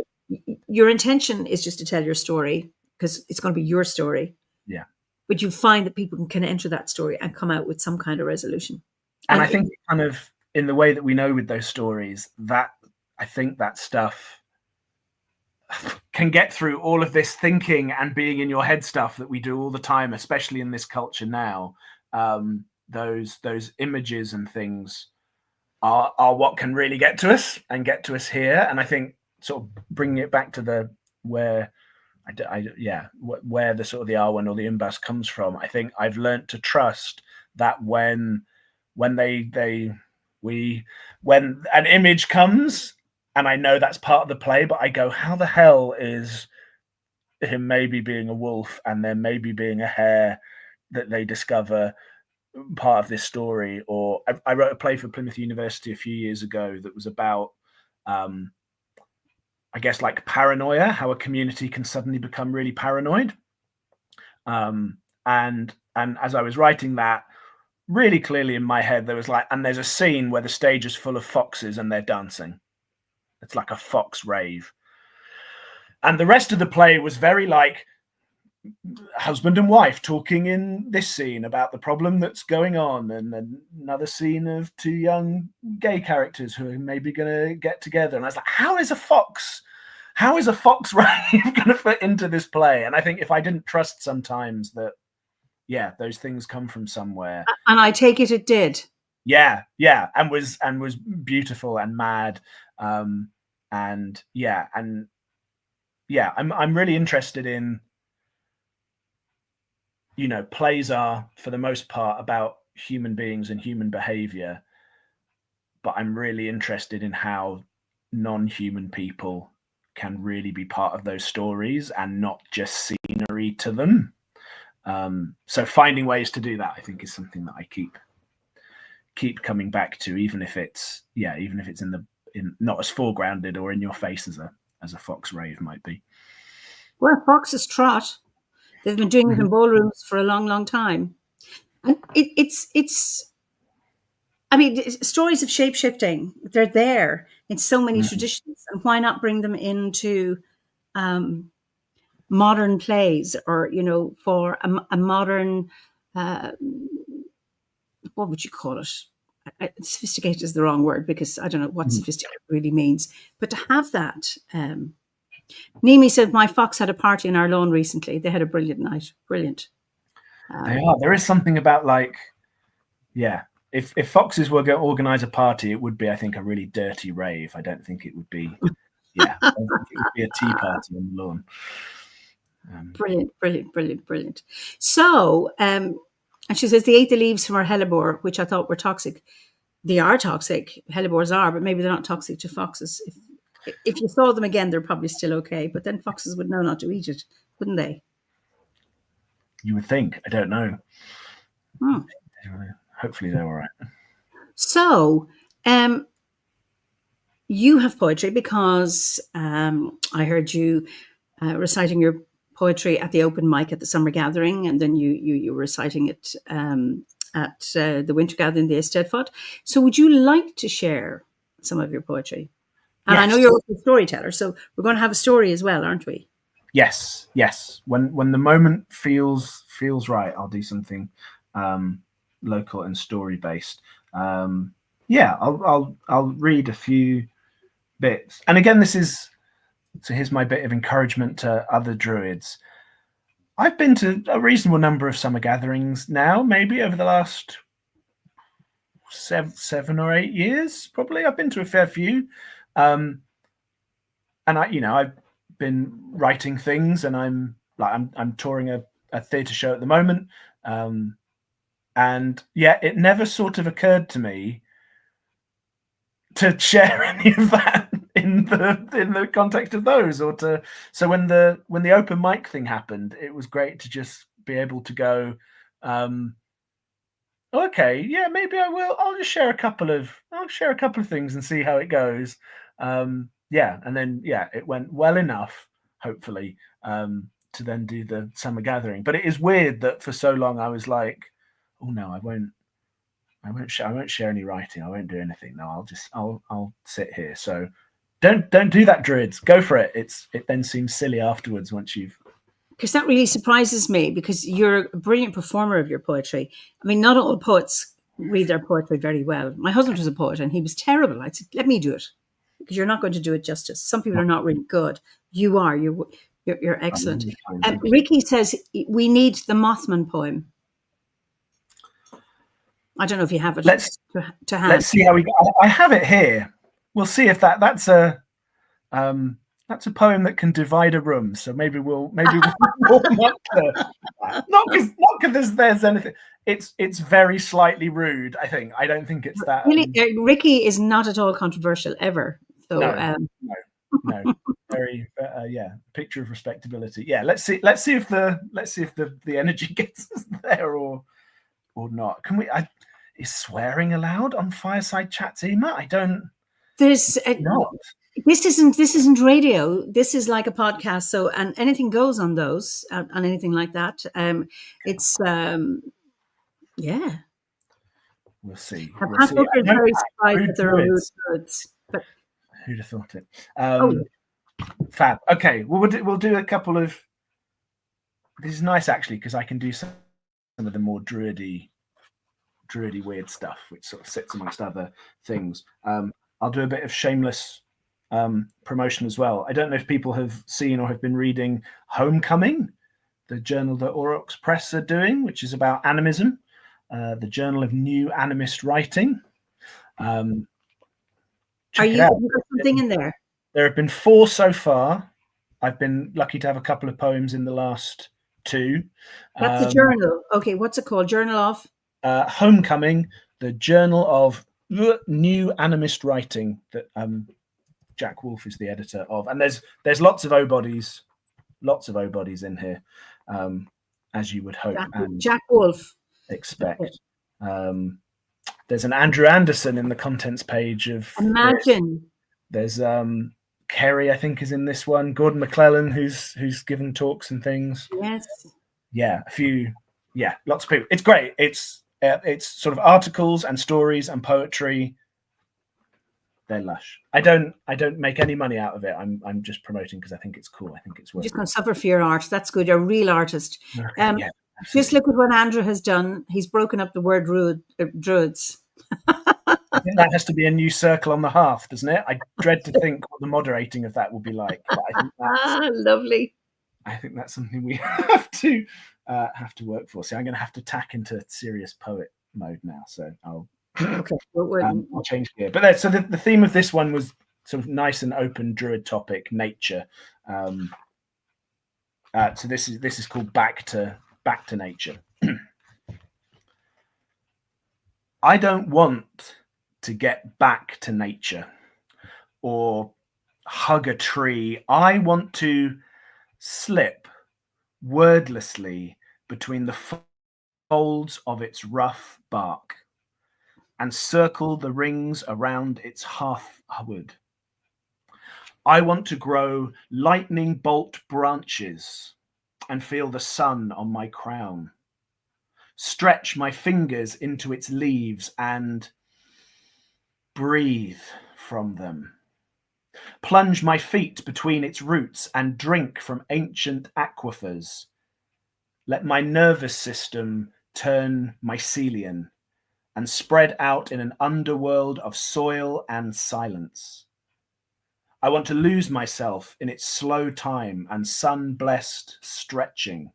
your intention is just to tell your story, because it's going to be your story. Yeah. But you find that people can enter that story and come out with some kind of resolution. And I think kind of in the way that we know with those stories, that I think that stuff can get through all of this thinking and being in your head stuff that we do all the time, especially in this culture now. Those images and things are what can really get to us and get to us here. And I think sort of bringing it back to where the sort of the Arwen or the Imbas comes from, I think I've learned to trust that when an image comes and I know that's part of the play, but I go, how the hell is him maybe being a wolf and then maybe being a hare that they discover part of this story? Or I wrote a play for Plymouth University a few years ago that was about I guess like paranoia, how a community can suddenly become really paranoid. And as I was writing that, really clearly in my head, there was like, and there's a scene where the stage is full of foxes and they're dancing. It's like a fox rave. And the rest of the play was very like husband and wife talking in this scene about the problem that's going on, and another scene of two young gay characters who are maybe going to get together. And I was like, how is a fox rave going to fit into this play? And I think if I didn't trust sometimes that, those things come from somewhere. And I take it did. Yeah, and was beautiful and mad. I'm really interested in, plays are for the most part about human beings and human behavior, but I'm really interested in how non-human people can really be part of those stories and not just scenery to them. So finding ways to do that, I think, is something that I keep coming back to, even if it's in not as foregrounded or in your face as a fox rave might be. Well, foxes trot. They've been doing it in ballrooms for a long, long time. And it's I mean, stories of shape-shifting, they're there in so many traditions. And why not bring them into modern plays, or, for a modern, what would you call it? Sophisticated is the wrong word, because I don't know what sophisticated really means. But to have that, Nimi said, my fox had a party in our lawn recently. They had a brilliant night. Brilliant. They are. There is something about, like, if foxes were going to organise a party, it would be, I think, a really dirty rave. I don't think it would be, I don't think it would be a tea party on the lawn. Brilliant. So, and she says, they ate the leaves from our hellebore, which I thought were toxic. They are toxic. Hellebores are, but maybe they're not toxic to foxes. If you saw them again, they're probably still okay. But then foxes would know not to eat it, wouldn't they? You would think. I don't know. Hopefully they're all right. So, you have poetry because I heard you reciting your poetry at the open mic at the summer gathering, and then you were reciting it at the winter gathering, the Eisteddfod. So would you like to share some of your poetry? And yes. I know you're a storyteller, so we're going to have a story as well, aren't we? Yes. When the moment feels right, I'll do something local and story based. I'll read a few bits. And again, here's my bit of encouragement to other druids. I've been to a reasonable number of summer gatherings now, maybe over the last 7 or 8 years, probably. I've been to a fair few. And I've been writing things, and I'm touring a theatre show at the moment. And it never sort of occurred to me to share any of that in the context of those, so when the open mic thing happened, it was great to just be able to go, okay, maybe I will. I'll share a couple of things and see how it goes. And then it went well enough, hopefully, to then do the summer gathering. But it is weird that for so long I was like, oh no, I won't share any writing. I won't do anything. No, I'll sit here. So don't do that, druids. Go for it. It then seems silly afterwards once you've. Because that really surprises me, because you're a brilliant performer of your poetry. I mean, not all poets read their poetry very well. My husband was a poet and he was terrible. I said, let me do it, because you're not going to do it justice. Some people are not really good. You are. You're excellent. Ricky says we need the Mothman poem. I don't know if you have it to hand. Let's see how we go. I have it here. We'll see if that's a poem that can divide a room. So maybe we'll warm up to not because there's anything. It's very slightly rude. I think. I don't think it's that. Really, Ricky is not at all controversial ever. So no. Very picture of respectability. Yeah. Let's see if the energy gets us there or not. Can we? Is swearing allowed on Fireside Chat, Eimear? I don't. There's not. This isn't radio. This is like a podcast. So, and anything goes on those, on anything like that. It's We'll see. Pat Booker is very surprised at their own words. But who'd have thought it? Fab. Okay. Well, we'll do a couple of. This is nice actually, because I can do some of the more druidy weird stuff, which sort of sits amongst other things. I'll do a bit of shameless promotion as well. I don't know if people have seen or have been reading Homecoming, the journal that Aurochs Press are doing, which is about animism, the Journal of New Animist Writing. Are you got something in there? There have been 4 so far. I've been lucky to have a couple of poems in the last 2. That's a journal. Okay, what's it called? Journal of? Homecoming, the Journal of New Animist Writing that Jack Wolf is the editor of, and there's lots of O-bodies in here, as you would hope and Jack Wolf expect. There's an Andrew Anderson in the contents page of. Imagine. There's Kerry, I think, is in this one. Gordon McClellan, who's given talks and things. Yes. a few, lots of people. It's great. It's sort of articles and stories and poetry. They're lush. I don't make any money out of it. I'm just promoting because I think it's cool. I think it's worth. You're just going to suffer for your art. That's good. You're a real artist. Yeah, just look at what Andrew has done. He's broken up the word druids. I think that has to be a new circle on the hearth, doesn't it? I dread to think what the moderating of that will be like. But I think that's lovely. I think that's something we have to work for. So I'm going to have to tack into serious poet mode now. So I'll change gear. But so the theme of this one was sort of nice and open druid topic, nature. So this is called Back to Nature. I don't want to get back to nature or hug a tree. I want to slip wordlessly between the folds of its rough bark and circle the rings around its hearthwood. I want to grow lightning bolt branches and feel the sun on my crown. Stretch my fingers into its leaves and breathe from them. Plunge my feet between its roots and drink from ancient aquifers. Let my nervous system turn mycelian and spread out in an underworld of soil and silence. I want to lose myself in its slow time and sun-blessed stretching.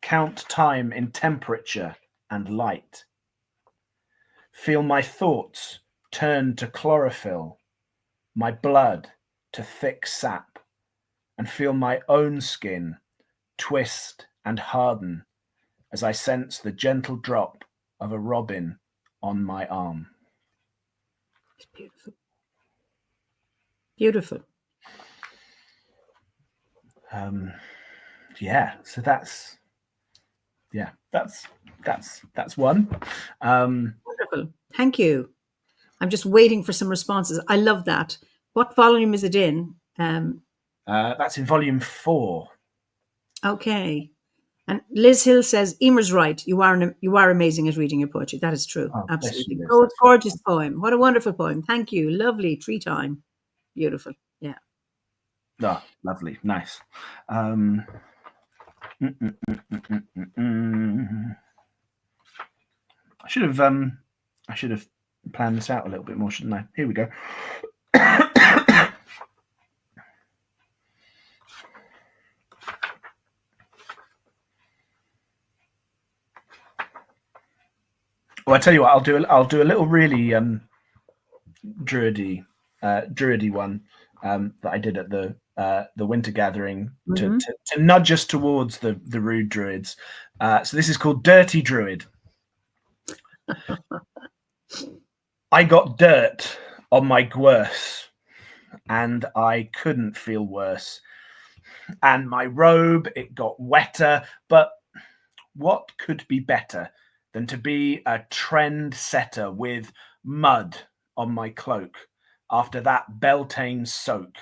Count time in temperature and light. Feel my thoughts turn to chlorophyll, my blood to thick sap, and feel my own skin twist and harden as I sense the gentle drop of a robin on my arm. It's beautiful. Beautiful. So that's one. Wonderful. Thank you. I'm just waiting for some responses. I love that. What volume is it in? That's in volume 4. Okay. And Liz Hill says, Eimear's right. You are amazing at reading your poetry. That is true. Oh, absolutely. Oh, gorgeous poem. What a wonderful poem. Thank you. Lovely. Tree time. Beautiful. Yeah. Oh, lovely. Nice. I should have planned this out a little bit more, shouldn't I? Here we go. Well, I tell you what, I'll do a little really druidy one that I did at the winter gathering to nudge us towards the rude druids. So this is called Dirty Druid. I got dirt on my gwers, and I couldn't feel worse. And my robe, it got wetter, but what could be better than to be a trend setter with mud on my cloak after that Beltane soak,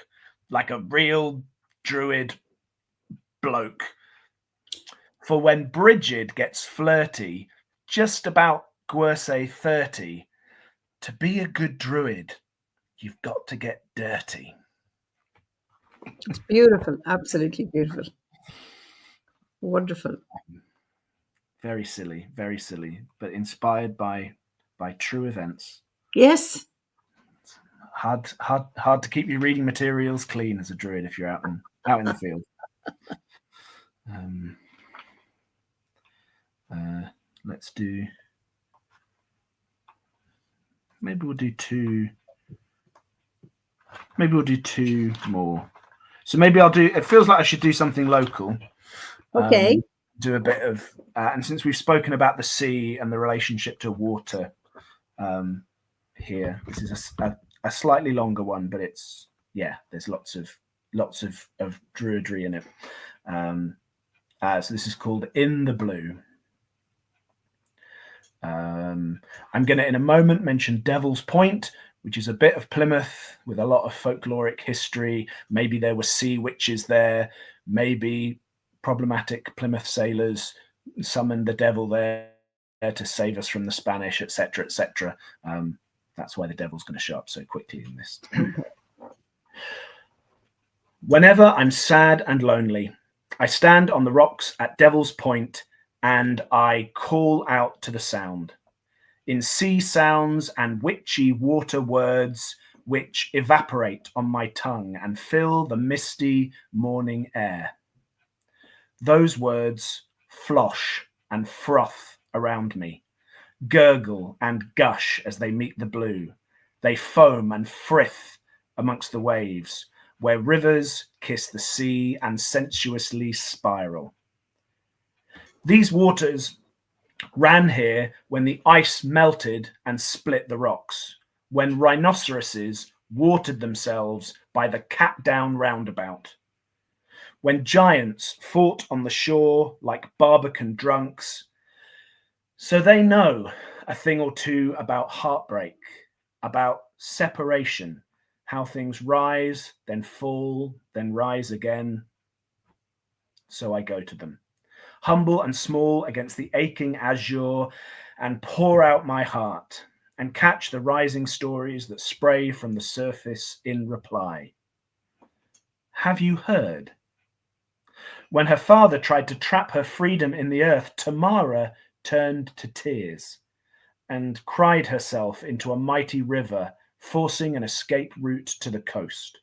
like a real druid bloke. For when Bridget gets flirty, just about Gwersay 30, to be a good druid, you've got to get dirty. It's beautiful. Absolutely beautiful. Wonderful. Very silly, but inspired by true events. Yes. It's hard to keep your reading materials clean as a druid if you're out in the field. Let's do. Maybe we'll do two more. So maybe I'll do. It feels like I should do something local. Okay. Do a bit of, and since we've spoken about the sea and the relationship to water, here this is a slightly longer one, but it's there's lots of druidry in it. So this is called In the Blue. I'm going to in a moment mention Devil's Point, which is a bit of Plymouth with a lot of folkloric history. Maybe there were sea witches there. Maybe problematic Plymouth sailors summoned the devil there to save us from the Spanish, etc., etc. That's why the devil's going to show up so quickly in this. Whenever I'm sad and lonely, I stand on the rocks at Devil's Point and I call out to the sound in sea sounds and witchy water words which evaporate on my tongue and fill the misty morning air. Those words flosh and froth around me, gurgle and gush as they meet the blue. They foam and frith amongst the waves, where rivers kiss the sea and sensuously spiral. These waters ran here when the ice melted and split the rocks, when rhinoceroses watered themselves by the cat-down roundabout, when giants fought on the shore like Barbican drunks. So they know a thing or two about heartbreak, about separation, how things rise, then fall, then rise again. So I go to them, humble and small against the aching azure, and pour out my heart and catch the rising stories that spray from the surface in reply. Have you heard? When her father tried to trap her freedom in the earth, Tamara turned to tears and cried herself into a mighty river, forcing an escape route to the coast.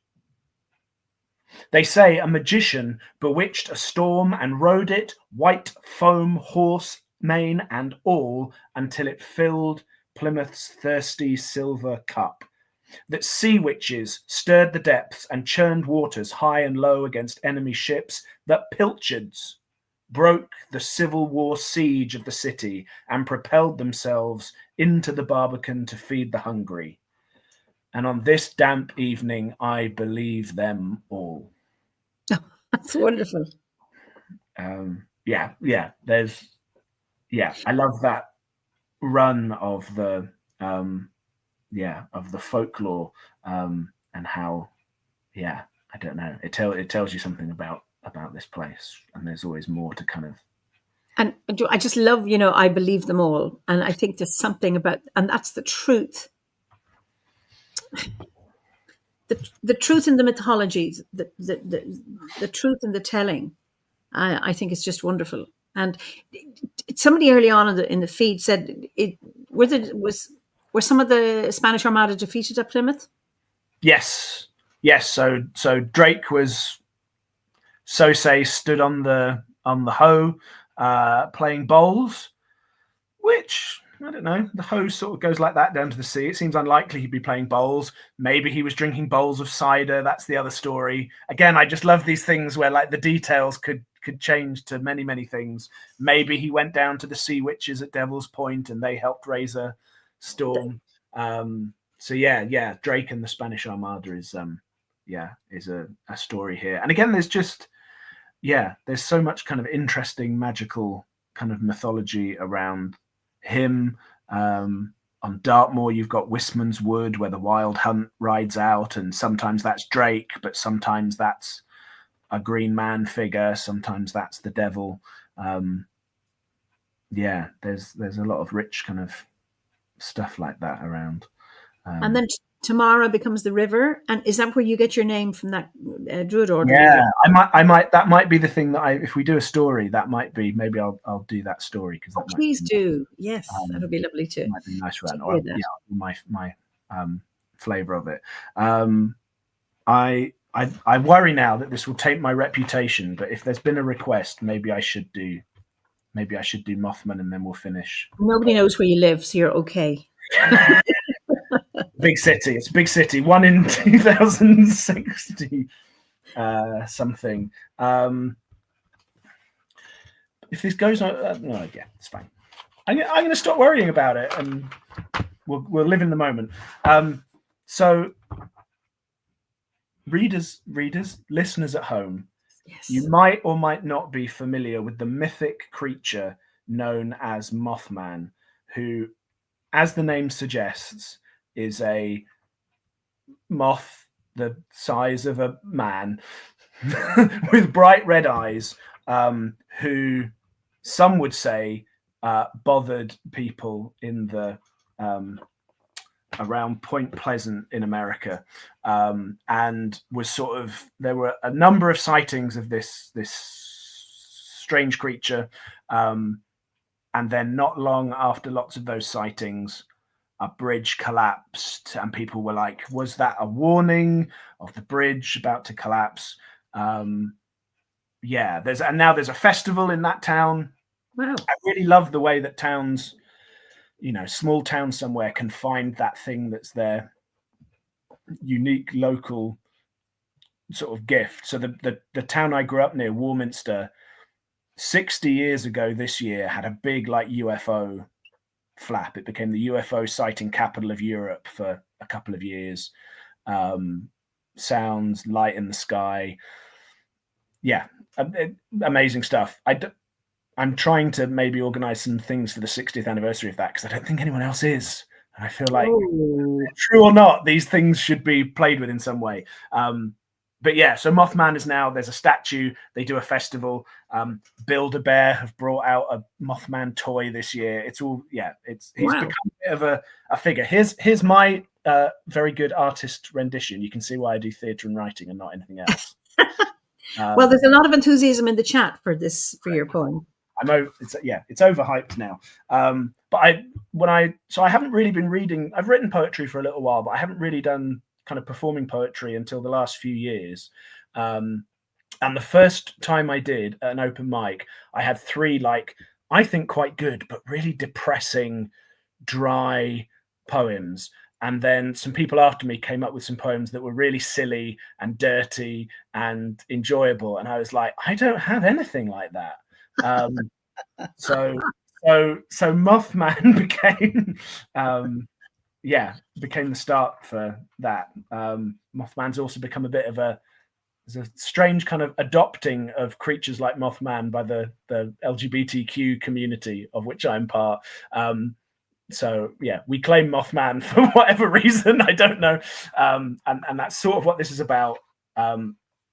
They say a magician bewitched a storm and rode it, white foam, horse, mane, and all, until it filled Plymouth's thirsty silver cup, that sea witches stirred the depths and churned waters high and low against enemy ships, that pilchards broke the Civil War siege of the city and propelled themselves into the Barbican to feed the hungry. And on this damp evening, I believe them all. That's wonderful. I love that run of the folklore, and how, I don't know, it tells you something about this place, and there's always more to kind of. And I just love, I believe them all, and I think there's something about, and that's the truth. The truth in the mythologies, the truth in the telling, I think it's just wonderful. And somebody early on in the feed said, were some of the Spanish Armada defeated at Plymouth? Yes. So Drake was, so say, stood on the hoe, playing bowls, which, I don't know, the hose sort of goes like that down to the sea. It seems unlikely he'd be playing bowls. Maybe he was drinking bowls of cider. That's the other story. Again, I just love these things where like the details could change to many, many things. Maybe he went down to the sea witches at Devil's Point and they helped raise a storm. So Drake and the Spanish Armada is a story here. And again, there's so much kind of interesting magical kind of mythology around him. On Dartmoor, you've got Wisman's Wood, where the Wild Hunt rides out, and sometimes that's Drake, but sometimes that's a green man figure, sometimes that's the devil. There's a lot of rich kind of stuff like that around. And then Tamara becomes the river, and is that where you get your name from, that druid order? Yeah, I might. That might be the thing that if we do a story, that might be. Maybe I'll do that story because please do. Yes, that'll be lovely too. Might be nice around. Or my flavor of it. I worry now that this will taint my reputation. But if there's been a request, maybe I should do Mothman, and then we'll finish. Nobody knows where you live, so you're okay. Big city. It's a big city. 1 in 2060 something. If this goes on, it's fine. I'm going to stop worrying about it, and we'll live in the moment. So, readers, listeners at home, yes. You might or might not be familiar with the mythic creature known as Mothman, who, as the name suggests, is a moth the size of a man with bright red eyes, who some would say bothered people in the around Point Pleasant in America, and was sort of, there were a number of sightings of this strange creature, and then not long after lots of those sightings, a bridge collapsed, and people were like, was that a warning of the bridge about to collapse? Yeah, now there's a festival in that town. Wow. I really love the way that towns, small towns somewhere can find that thing that's their unique local sort of gift. So the town I grew up near, Warminster, 60 years ago this year, had a big like UFO flap. It became the UFO sighting capital of Europe for a couple of years. Sounds, light in the sky. Yeah, amazing stuff. I'm trying to maybe organize some things for the 60th anniversary of that, because I don't think anyone else is. And I feel like, true or not, these things should be played with in some way. But yeah, so Mothman is now, there's a statue, they do a festival. Build-A-Bear have brought out a Mothman toy this year. It's all, yeah, he's become a bit of a figure. Here's my very good artist rendition. You can see why I do theatre and writing and not anything else. Well, there's a lot of enthusiasm in the chat for your poem. It's overhyped now. But I haven't really been reading. I've written poetry for a little while, but I haven't really done kind of performing poetry until the last few years. And the first time I did an open mic, I had 3, I think quite good, but really depressing, dry poems. And then some people after me came up with some poems that were really silly and dirty and enjoyable. And I was like, I don't have anything like that. So Mothman became the start for that. Mothman's also become a bit of there's a strange kind of adopting of creatures like Mothman by the LGBTQ community, of which I'm part. So yeah, we claim Mothman for whatever reason, I don't know. And that's sort of what this is about.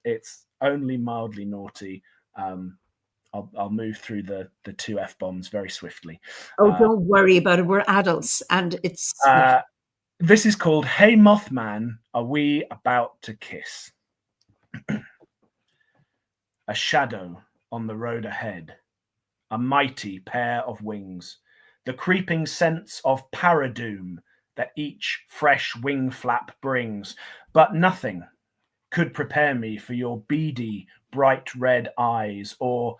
It's only mildly naughty. I'll move through the 2 F-bombs very swiftly. Oh, don't worry about it. We're adults, and it's... This is called Hey Mothman, Are We About to Kiss? A shadow on the road ahead, a mighty pair of wings, the creeping sense of paradoom that each fresh wing flap brings, but nothing could prepare me for your beady, bright red eyes, or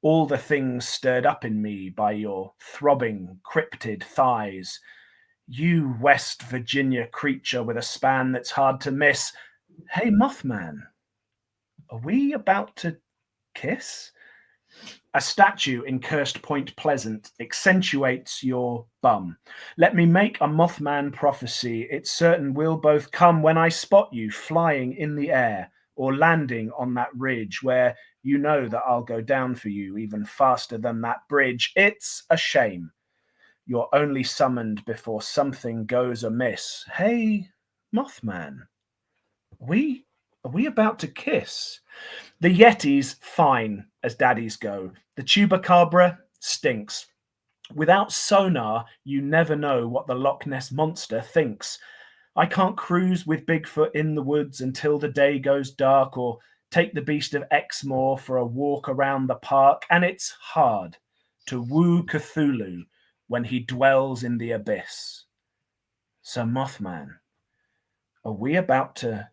all the things stirred up in me by your throbbing, cryptid thighs. You West Virginia creature with a span that's hard to miss. Hey, Mothman, are we about to kiss? A statue in cursed Point Pleasant accentuates your bum. Let me make a Mothman prophecy. It's certain we'll both come when I spot you flying in the air or landing on that ridge where you know that I'll go down for you even faster than that bridge. It's a shame you're only summoned before something goes amiss. Hey, Mothman, are we about to kiss? The Yeti's fine as daddies go. The Chupacabra stinks. Without sonar, you never know what the Loch Ness Monster thinks. I can't cruise with Bigfoot in the woods until the day goes dark, or take the beast of Exmoor for a walk around the park, and it's hard to woo Cthulhu when he dwells in the abyss. So, Mothman, are we about to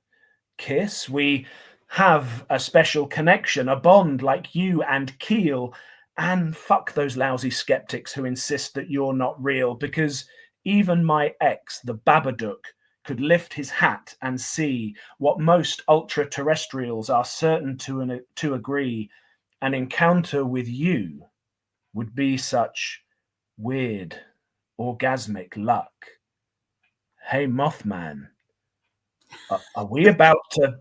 kiss? We have a special connection, a bond like you and Keel, and fuck those lousy skeptics who insist that you're not real, because even my ex, the Babadook, could lift his hat and see what most ultra-terrestrials are certain to agree. An encounter with you would be such weird, orgasmic luck. Hey, Mothman, are we about to...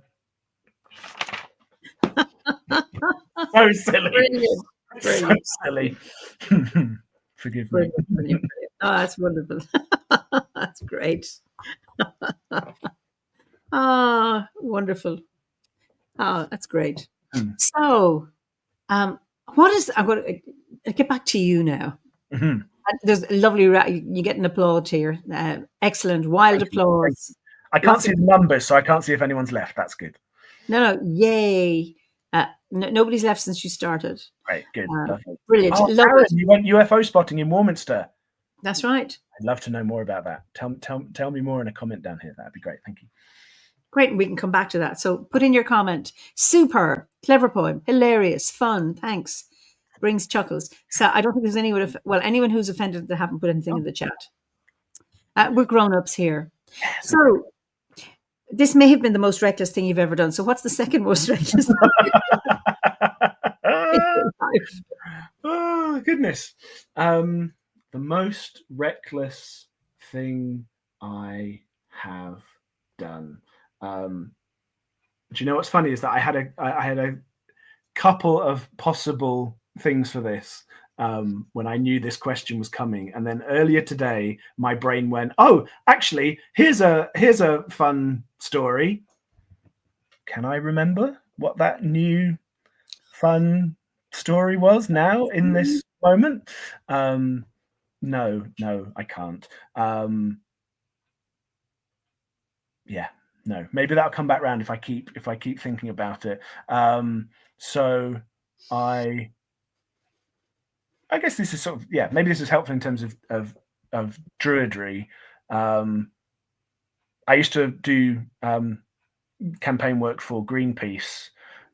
So silly. Brilliant. So silly. Forgive me. Brilliant. Oh, that's wonderful. That's great. Wonderful. Oh, that's great. So, What is? I'm going to get back to you now. Mm-hmm. There's a lovely. You get an applaud here. Excellent, wild applause. I can't see the numbers, so I can't see if anyone's left. That's good. No, yay! Nobody's left since you started. Great, good, brilliant. Oh, Aaron, you went UFO spotting in Warminster. That's right. I'd love to know more about that. Tell me more in a comment down here. That'd be great. Thank you. Great, and we can come back to that. So put in your comment. Super, clever poem, hilarious, fun. Thanks. Brings chuckles. So I don't think there's anyone who's offended that haven't put anything in the chat. We're grown-ups here. So this may have been the most reckless thing you've ever done. So what's the second most reckless thing? Oh goodness. The most reckless thing I have done. Do you know what's funny is that I had a couple of possible things for this when I knew this question was coming, and then earlier today my brain went, oh, actually here's a fun story. Can I remember what that new fun story was now in this moment? No, I can't. No, maybe that'll come back round if I keep thinking about it. So I guess this is sort of, maybe this is helpful in terms of druidry. I used to do campaign work for Greenpeace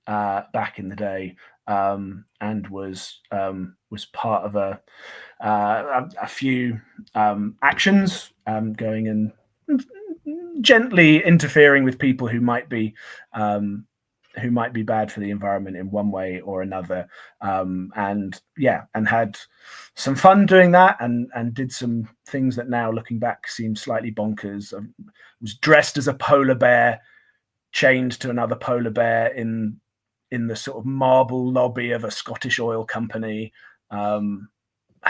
back in the day, and was part of a few actions going and gently interfering with people who might be bad for the environment in one way or another, and had some fun doing that, and did some things that now looking back seem slightly bonkers. I was dressed as a polar bear, chained to another polar bear in the sort of marble lobby of a Scottish oil company, and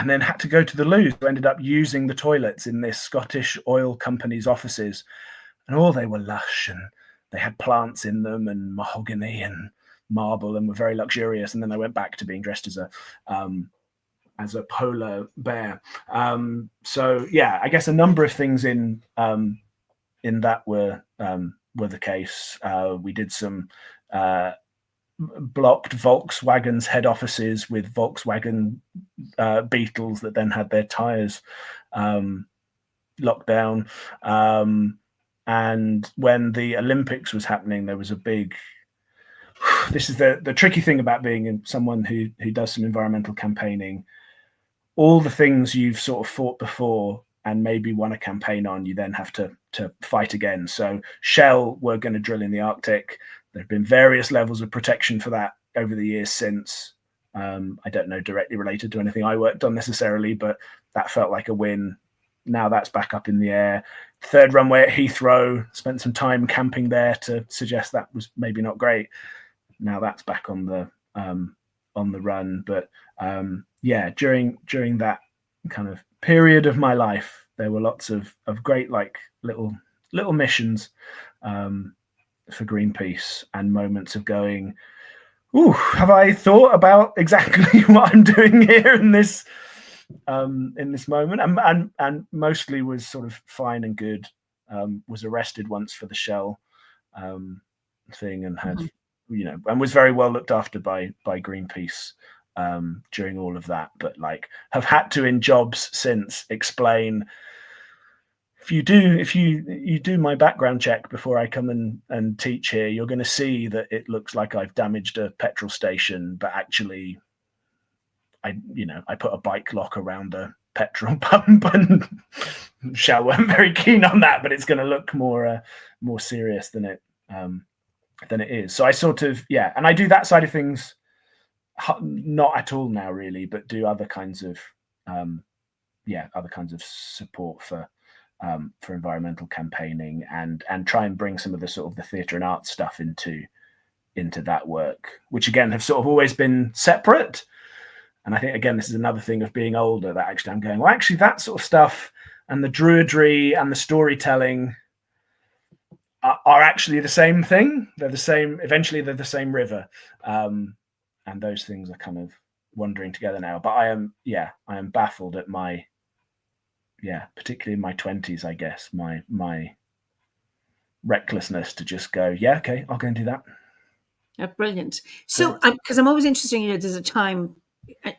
then had to go to the loo. So ended up using the toilets in this Scottish oil company's offices, and they were lush, and they had plants in them and mahogany and marble, and were very luxurious. And then I went back to being dressed as a polar bear. I guess a number of things in that were the case. We did some blocked Volkswagen's head offices with Volkswagen Beetles that then had their tires locked down. And when the Olympics was happening, there was a big. This is the tricky thing about being someone who does some environmental campaigning. All the things you've sort of fought before and maybe won a campaign on, you then have to fight again. So Shell were going to drill in the Arctic. There have been various levels of protection for that over the years since. I don't know, directly related to anything I worked on necessarily, but that felt like a win. Now that's back up in the air. Third runway at Heathrow, spent some time camping there to suggest that was maybe not great. Now that's back on the run. But during that kind of period of my life, there were lots of great little missions for Greenpeace, and moments of going, ooh, have I thought about exactly what I'm doing here in this moment? And mostly was sort of fine and good. Was arrested once for the Shell thing, and had and was very well looked after by Greenpeace during all of that. But have had to in jobs since explain, if you do my background check before I come and teach here, you're going to see that it looks like I've damaged a petrol station, but actually I put a bike lock around a petrol pump, and Shell weren't very keen on that, but it's going to look more serious than it is. So I sort of, and I do that side of things not at all now really, but do other kinds of support for environmental campaigning, and try and bring some of the sort of the theatre and art stuff into that work, which again have sort of always been separate. And I think again this is another thing of being older, that actually I'm going, well, actually that sort of stuff and the druidry and the storytelling are actually the same thing. They're the same. Eventually they're the same river. those things are kind of wandering together now. But I am baffled at my, particularly in my 20s, I guess, my recklessness to just go, yeah, okay, I'll go and do that. Brilliant. So, because I'm always interested, there's a time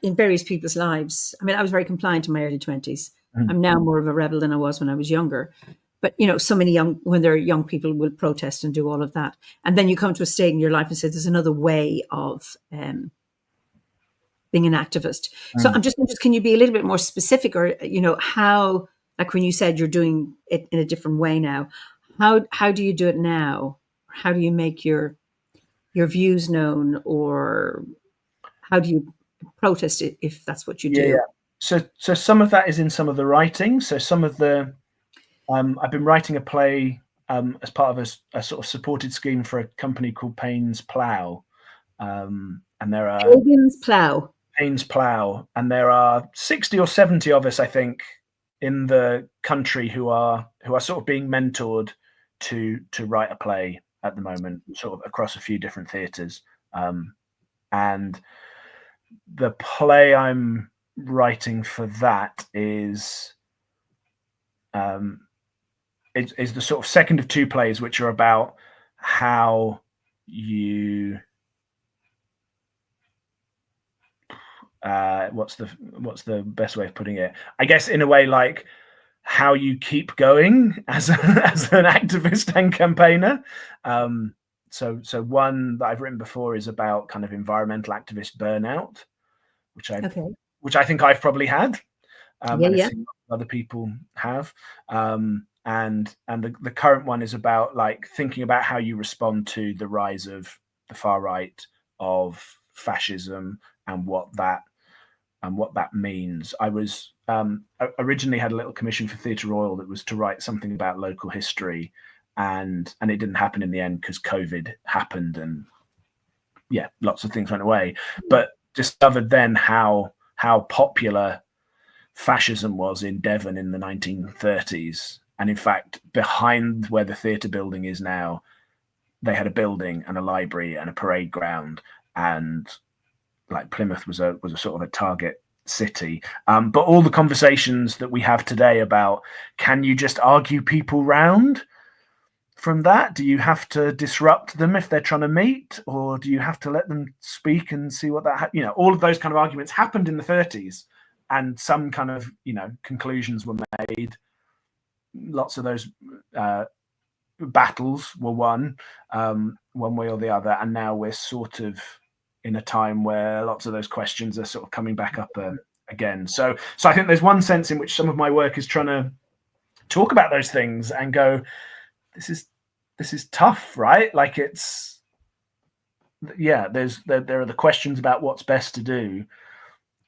in various people's lives. I mean, I was very compliant in my early 20s. I'm now more of a rebel than I was when I was younger. But, so many when they're young people will protest and do all of that. And then you come to a state in your life and say, there's another way of being an activist. So I'm just interested, can you be a little bit more specific, or, how, like when you said you're doing it in a different way now, how do you do it now? How do you make your views known, or how do you protest it if that's what you do? Yeah. So some of that is in some of the writing. So some of the, I've been writing a play as part of a sort of supported scheme for a company called Payne's Plough. And there are Payne's Plough, and there are 60 or 70 of us, I think, in the country who are sort of being mentored to write a play at the moment, sort of across a few different theatres. And the play I'm writing for that is the sort of second of two plays which are about how you what's the best way of putting it? I guess in a way like how you keep going as an activist and campaigner. So one that I've written before is about kind of environmental activist burnout, which I think I've probably had, and other people have. And the current one is about like thinking about how you respond to the rise of the far right, of fascism, and what that means. I was originally had a little commission for Theatre Royal that was to write something about local history, and it didn't happen in the end because COVID happened, and lots of things went away. But discovered then how popular fascism was in Devon in the 1930s, and in fact behind where the theatre building is now, they had a building and a library and a parade ground, and like Plymouth was a sort of a target city. But all the conversations that we have today about, can you just argue people round from that? Do you have to disrupt them if they're trying to meet, or do you have to let them speak and see what that, all of those kind of arguments happened in the 30s, and some kind of, conclusions were made. Lots of those battles were won one way or the other. And now we're sort of in a time where lots of those questions are sort of coming back up again. So I think there's one sense in which some of my work is trying to talk about those things and go, this is tough, right? Like there are the questions about what's best to do,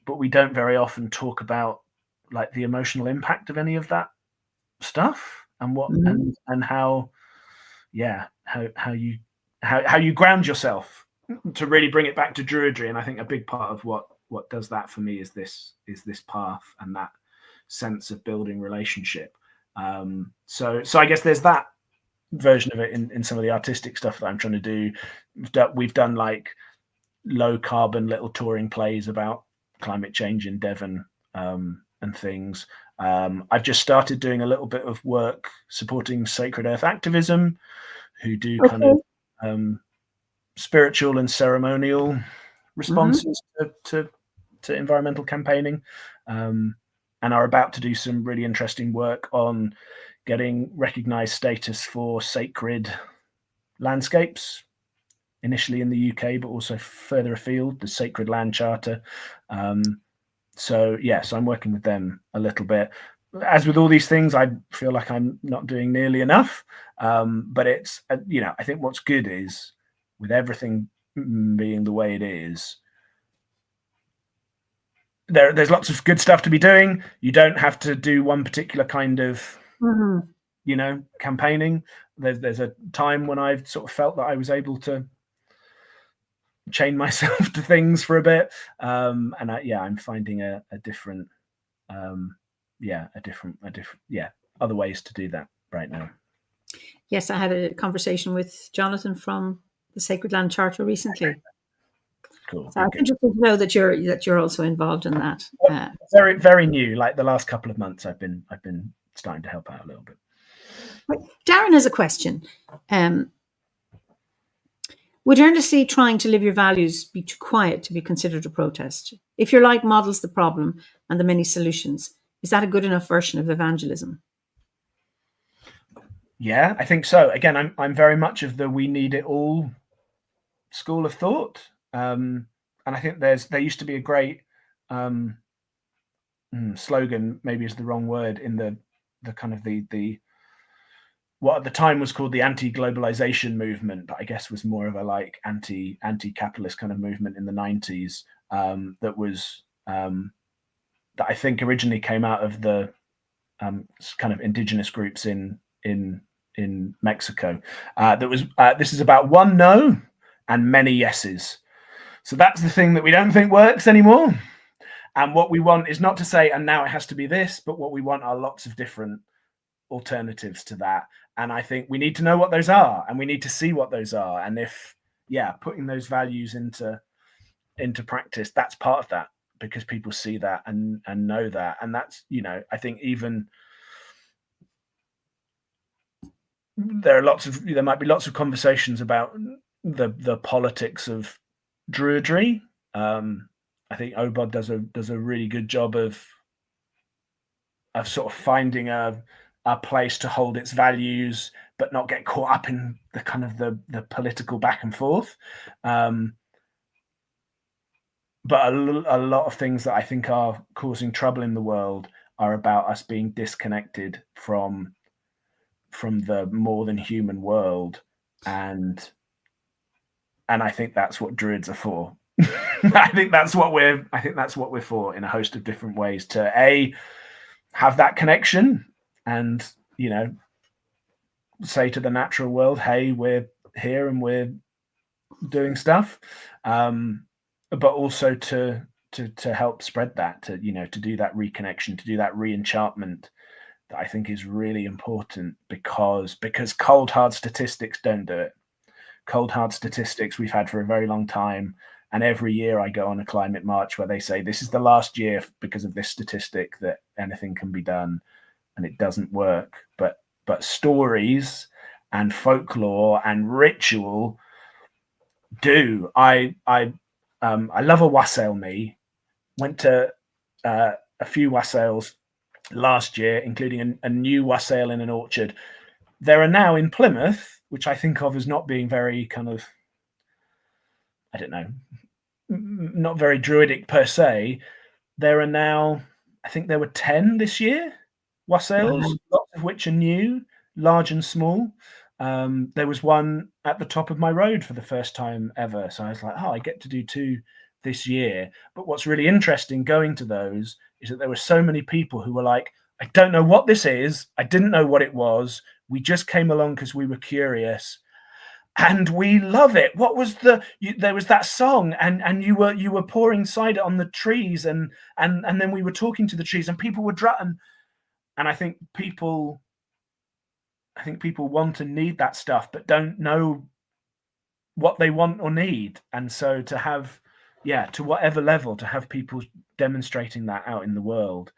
but we don't very often talk about like the emotional impact of any of that stuff, and what and how you ground yourself to really bring it back to Druidry. And I think a big part of what does that for me is this path and that sense of building relationship. So I guess there's that version of it in some of the artistic stuff that I'm trying to do. We've done like low carbon little touring plays about climate change in Devon and things. I've just started doing a little bit of work supporting Sacred Earth Activism, who do kind of spiritual and ceremonial responses to environmental campaigning, and are about to do some really interesting work on getting recognized status for sacred landscapes, initially in the UK, but also further afield, the Sacred Land Charter. So I'm working with them a little bit. As with all these things, I feel like I'm not doing nearly enough. But it's, I think what's good is, with everything being the way it is, there's lots of good stuff to be doing. You don't have to do one particular kind of, campaigning. There's a time when I've sort of felt that I was able to chain myself to things for a bit. And I'm finding a different, other ways to do that right now. Yes, I had a conversation with Jonathan from the Sacred Land Charter recently. Cool. So it's interesting to know that you're also involved in that. Very, very new. Like the last couple of months, I've been starting to help out a little bit. Right. Darren has a question. Would earnestly trying to live your values be too quiet to be considered a protest? If your light models the problem and the many solutions, is that a good enough version of evangelism? Yeah, I think so. Again, I'm very much of the "we need it all" school of thought, and I think there used to be a great slogan, maybe is the wrong word, in the kind of the what at the time was called the anti-globalization movement, but I guess was more of a like anti-capitalist kind of movement in the 90s, that was that I think originally came out of the kind of indigenous groups in Mexico. That was this is about one no and many yeses. So that's the thing that we don't think works anymore. And what we want is not to say, and now it has to be this, but what we want are lots of different alternatives to that. And I think we need to know what those are, and we need to see what those are. And if, putting those values into practice, that's part of that, because people see that and know that. And that's, I think even there might be lots of conversations about the politics of Druidry. I think Obod does a really good job of sort of finding a place to hold its values, but not get caught up in the kind of the political back and forth. But a lot of things that I think are causing trouble in the world are about us being disconnected from the more than human world, and I think that's what Druids are for. I think that's what we're for in a host of different ways, to have that connection and, say to the natural world, hey, we're here and we're doing stuff, but also to help spread that, to do that reconnection, to do that re-enchantment, that I think is really important, because cold hard statistics don't do it. Cold hard statistics we've had for a very long time, and every year I go on a climate march where they say this is the last year because of this statistic that anything can be done, and it doesn't work. But stories and folklore and ritual do. I love a wassail. Went to a few wassails last year, including a new wassail in an orchard. There are now in Plymouth, which I think of as not being very kind of, I don't know, not very druidic per se. There are now, I think there were 10 this year, wassails, lots of which are new, large and small. There was one at the top of my road for the first time ever. So I was like, I get to do 2 this year. But what's really interesting going to those is that there were so many people who were like, I don't know what this is. I didn't know what it was. We just came along because we were curious, and we love it. What was there was that song, and you were pouring cider on the trees, and then we were talking to the trees, and people were and I think people want and need that stuff, but don't know what they want or need. And so to have, to whatever level, to have people demonstrating that out in the world,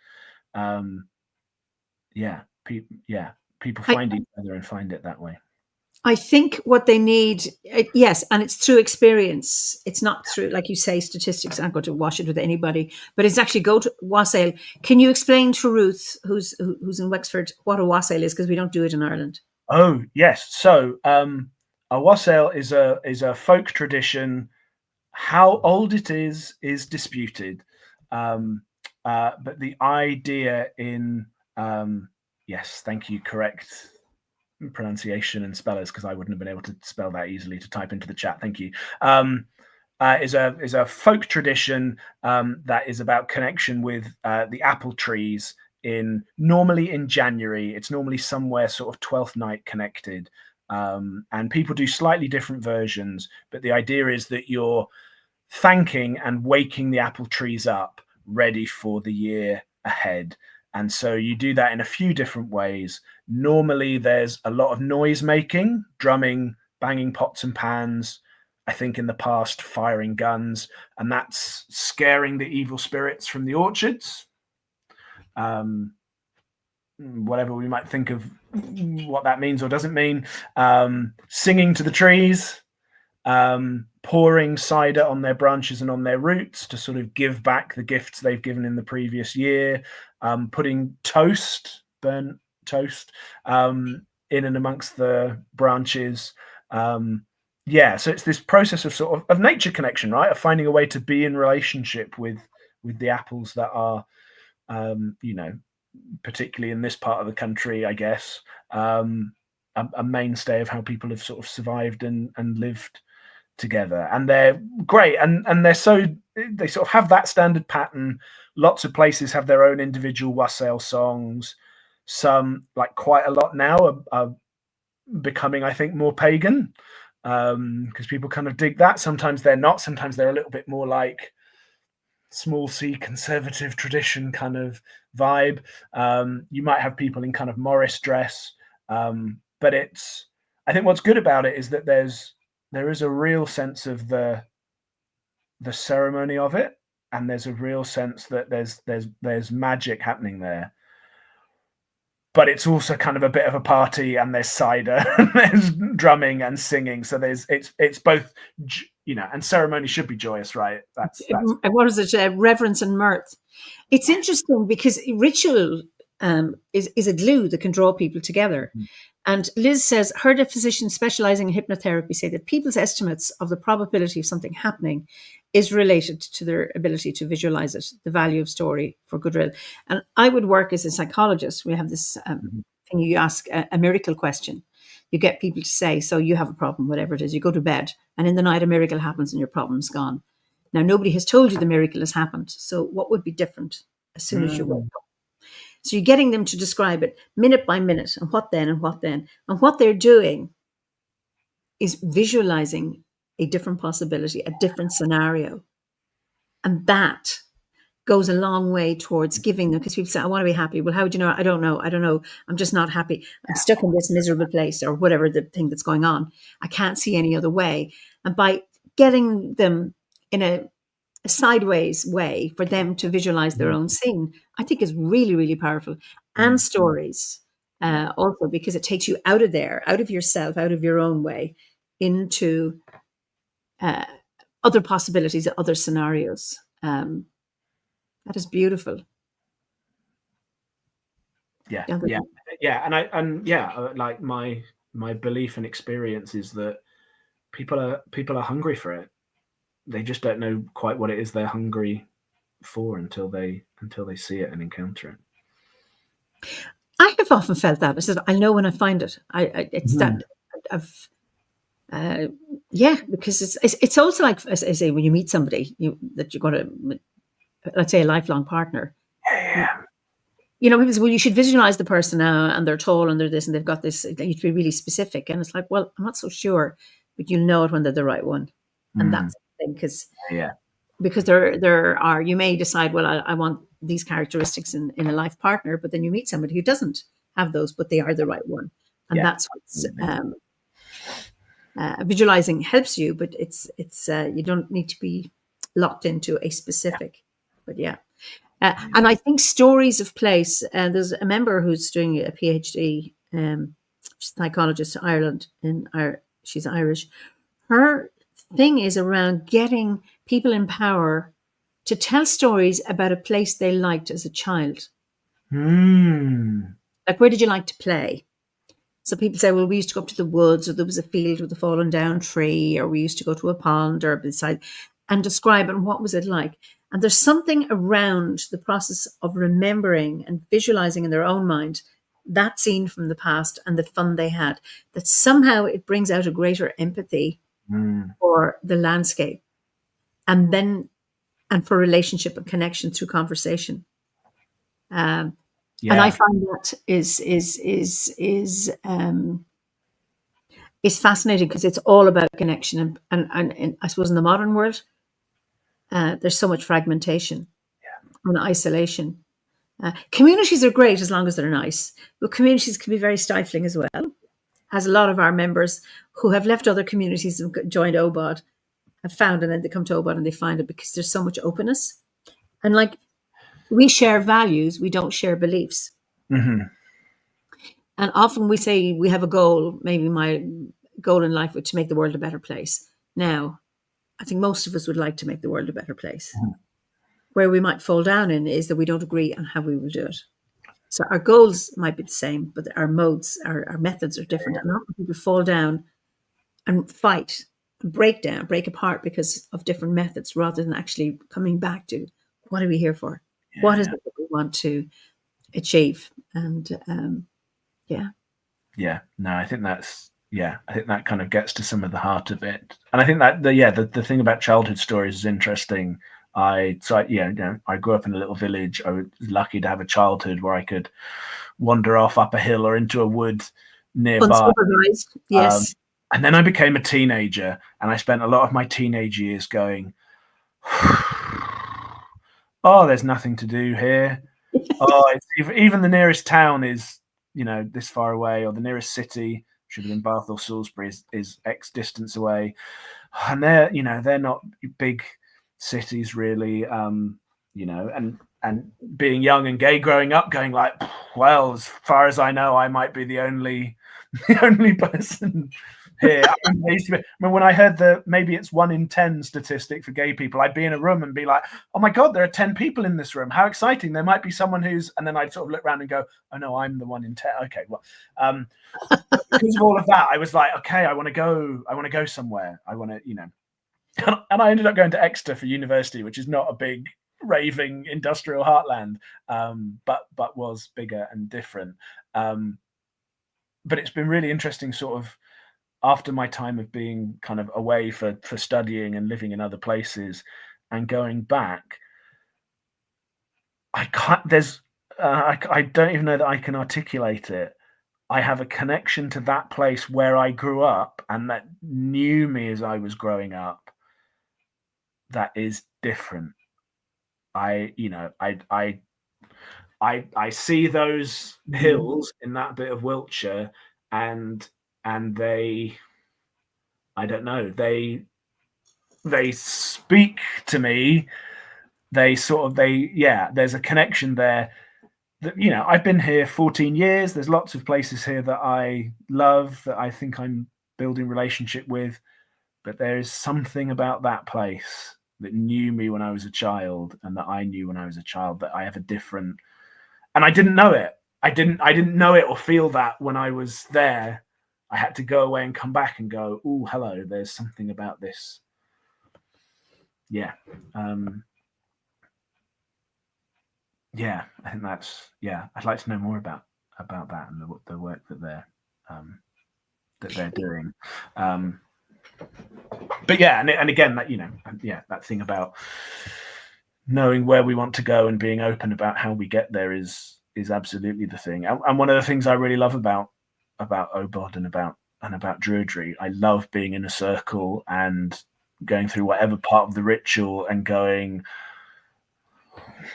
people find each other and find it that way. I think what they need, yes, and it's through experience. It's not through, like you say, statistics aren't going to wash it with anybody, but it's actually go to wassail. Can you explain to Ruth, who's in Wexford, what a wassail is? Because we don't do it in Ireland. Oh, yes. So a wassail is a folk tradition. How old it is disputed. But the idea in, yes, thank you, correct pronunciation and spellers, because I wouldn't have been able to spell that easily to type into the chat. Thank you. Is a folk tradition that is about connection with the apple trees normally in January. It's normally somewhere sort of 12th night connected, and people do slightly different versions, but the idea is that you're thanking and waking the apple trees up, ready for the year ahead. And so you do that in a few different ways. Normally there's a lot of noise making, drumming, banging pots and pans, I think in the past, firing guns, and that's scaring the evil spirits from the orchards. Whatever we might think of what that means or doesn't mean. Singing to the trees, pouring cider on their branches and on their roots to sort of give back the gifts they've given in the previous year. Putting burnt toast, in and amongst the branches. So it's this process of sort of nature connection, right? Of finding a way to be in relationship with the apples that are, particularly in this part of the country, I guess, a mainstay of how people have sort of survived and lived together. And they're great. And they sort of have that standard pattern. Lots of places have their own individual wassail songs. Some, like quite a lot now, are becoming, I think, more pagan, because people kind of dig that. Sometimes they're not. Sometimes they're a little bit more like small C conservative tradition kind of vibe. You might have people in kind of Morris dress, but I think what's good about it is that there is a real sense of the ceremony of it, and there's a real sense that there's magic happening there. But it's also kind of a bit of a party, and there's cider, and there's drumming and singing. So it's both, and ceremony should be joyous, right? That's what is it? Reverence and mirth. It's interesting because ritual is a glue that can draw people together. Mm. And Liz says, heard a physician specializing in hypnotherapy say that people's estimates of the probability of something happening is related to their ability to visualize it, the value of story for goodwill. And I would work as a psychologist. We have this thing, you ask a miracle question. You get people to say, so you have a problem, whatever it is, you go to bed, and in the night a miracle happens and your problem's gone. Now, nobody has told you the miracle has happened. So what would be different as soon as you wake up? So you're getting them to describe it minute by minute, and what then, and what then. And what they're doing is visualizing a different possibility, a different scenario. And that goes a long way towards giving them, because people say, I want to be happy. Well, how would you know? I don't know. I'm just not happy. I'm stuck in this miserable place, or whatever the thing that's going on. I can't see any other way. And by getting them in a sideways way for them to visualize their own scene, I think is really, really powerful. And stories also, because it takes you out of there, out of yourself, out of your own way, into other possibilities, other scenarios. That is beautiful. Yeah. And like my belief and experience is that people are hungry for it. They just don't know quite what it is they're hungry for until they see it and encounter it. I have often felt that. I said, I know when I find it. It's that of because it's also like, as I say, when you meet somebody that you're going to, let's say, a lifelong partner. Yeah. People say, well, you should visualize the person now, and they're tall, and they're this, and they've got this. You have to be really specific, and it's like, well, I'm not so sure, but you'll know it when they're the right one, and that's the thing, because there are, you may decide, well, I want these characteristics in a life partner, but then you meet somebody who doesn't have those, but they are the right one, and that's what's visualizing helps you, but it's you don't need to be locked into a specific, but and I think stories of place. There's a member who's doing a PhD, psychologist in Ireland. She's Irish. Her thing is around getting people in power to tell stories about a place they liked as a child. Like, where did you like to play? So people say, well, we used to go up to the woods, or there was a field with a fallen down tree, or we used to go to a pond or beside, and describe it. And what was it like? And there's something around the process of remembering and visualizing in their own mind that scene from the past and the fun they had, that somehow it brings out a greater empathy for the landscape, and for relationship and connection through conversation. And I find that is fascinating, because it's all about connection, and I suppose in the modern world, there's so much fragmentation and isolation. Communities are great as long as they're nice, but communities can be very stifling as well, as a lot of our members who have left other communities and joined OBOD have found, and then they come to OBOD and they find it because there's so much openness. And like, we share values, we don't share beliefs. Mm-hmm. And often we say we have a goal, maybe my goal in life was to make the world a better place. Now, I think most of us would like to make the world a better place. Mm-hmm. Where we might fall down in is that we don't agree on how we will do it. So our goals might be the same, but our modes, our methods are different. And often people fall down and fight, and break apart because of different methods, rather than actually coming back to what are we here for? Yeah. What is it that we want to achieve? And Yeah, no, I think that kind of gets to some of the heart of it. And I think that the thing about childhood stories is interesting. I grew up in a little village. I was lucky to have a childhood where I could wander off up a hill or into a wood nearby. Unsupervised, yes. And then I became a teenager, and I spent a lot of my teenage years going, oh, there's nothing to do here. Oh, even the nearest town is, this far away, or the nearest city, should have been Bath or Salisbury, is X distance away. And they're not big cities really, and being young and gay growing up, going like, well, as far as I know, I might be the only person here. I mean, when I heard maybe it's 1 in 10 statistic for gay people, I'd be in a room and be like, oh my God, there are 10 people in this room. How exciting. There might be someone and then I'd sort of look around and go, oh no, I'm the 1 in 10. Okay, well, because of all of that, I was like, okay, I want to go somewhere. I want to, and I ended up going to Exeter for university, which is not a big raving industrial heartland, but was bigger and different. But it's been really interesting sort of after my time of being kind of away for studying and living in other places and going back. I don't even know that I can articulate it. I have a connection to that place where I grew up and that knew me as I was growing up. That is different. I see those hills in that bit of Wiltshire, and they, I don't know, they speak to me. There's a connection there. That, I've been here 14 years. There's lots of places here that I love, that I think I'm building relationship with, but there is something about that place that knew me when I was a child, and that I knew when I was a child, that I have a different, and I didn't know it. I didn't know it or feel that when I was there. I had to go away and come back and go, oh, hello, there's something about this. Yeah. I think that's, I'd like to know more about that and the work that they're doing. But and again, that, that thing about knowing where we want to go and being open about how we get there is absolutely the thing. And one of the things I really love about OBOD and about Druidry, I love being in a circle and going through whatever part of the ritual and going,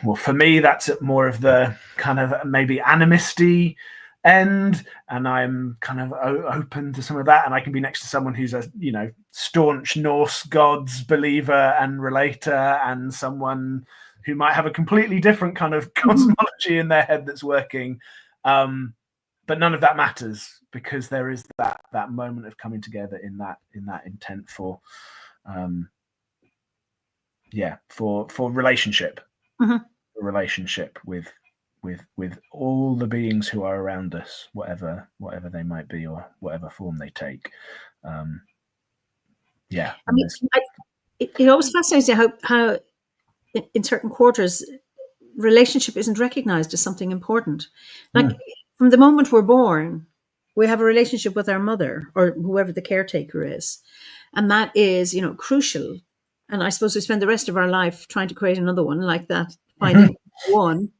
well, for me, that's at more of the kind of maybe animisty end, and I'm kind of open to some of that, and I can be next to someone who's a staunch Norse gods believer and relator, and someone who might have a completely different kind of cosmology in their head that's working, but none of that matters, because there is that moment of coming together in that intent for relationship. Mm-hmm. A relationship with all the beings who are around us, whatever they might be or whatever form they take. I mean, it always fascinates me how in certain quarters relationship isn't recognized as something important. Like from the moment we're born, we have a relationship with our mother or whoever the caretaker is, and that is crucial. And I suppose we spend the rest of our life trying to create another one like that, finding one.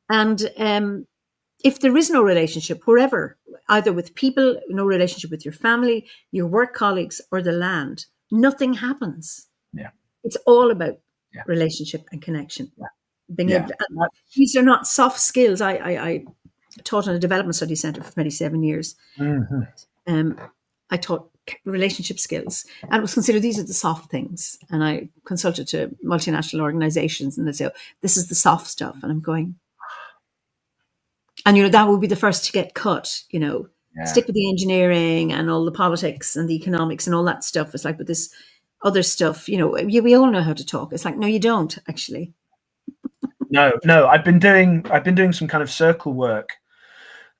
And if there is no relationship, wherever, either with people, no relationship with your family, your work colleagues, or the land, nothing happens. Yeah, it's all about relationship and connection. Yeah. Being able to, these are not soft skills. I taught in a development study centre for 27 years. Mm-hmm. I taught relationship skills. And it was considered these are the soft things. And I consulted to multinational organizations and they say, oh, this is the soft stuff. And I'm going, and, that would be the first to get cut, stick with the engineering and all the politics and the economics and all that stuff. It's like, but this other stuff, we all know how to talk. It's like, no, you don't actually. No, I've been doing some kind of circle work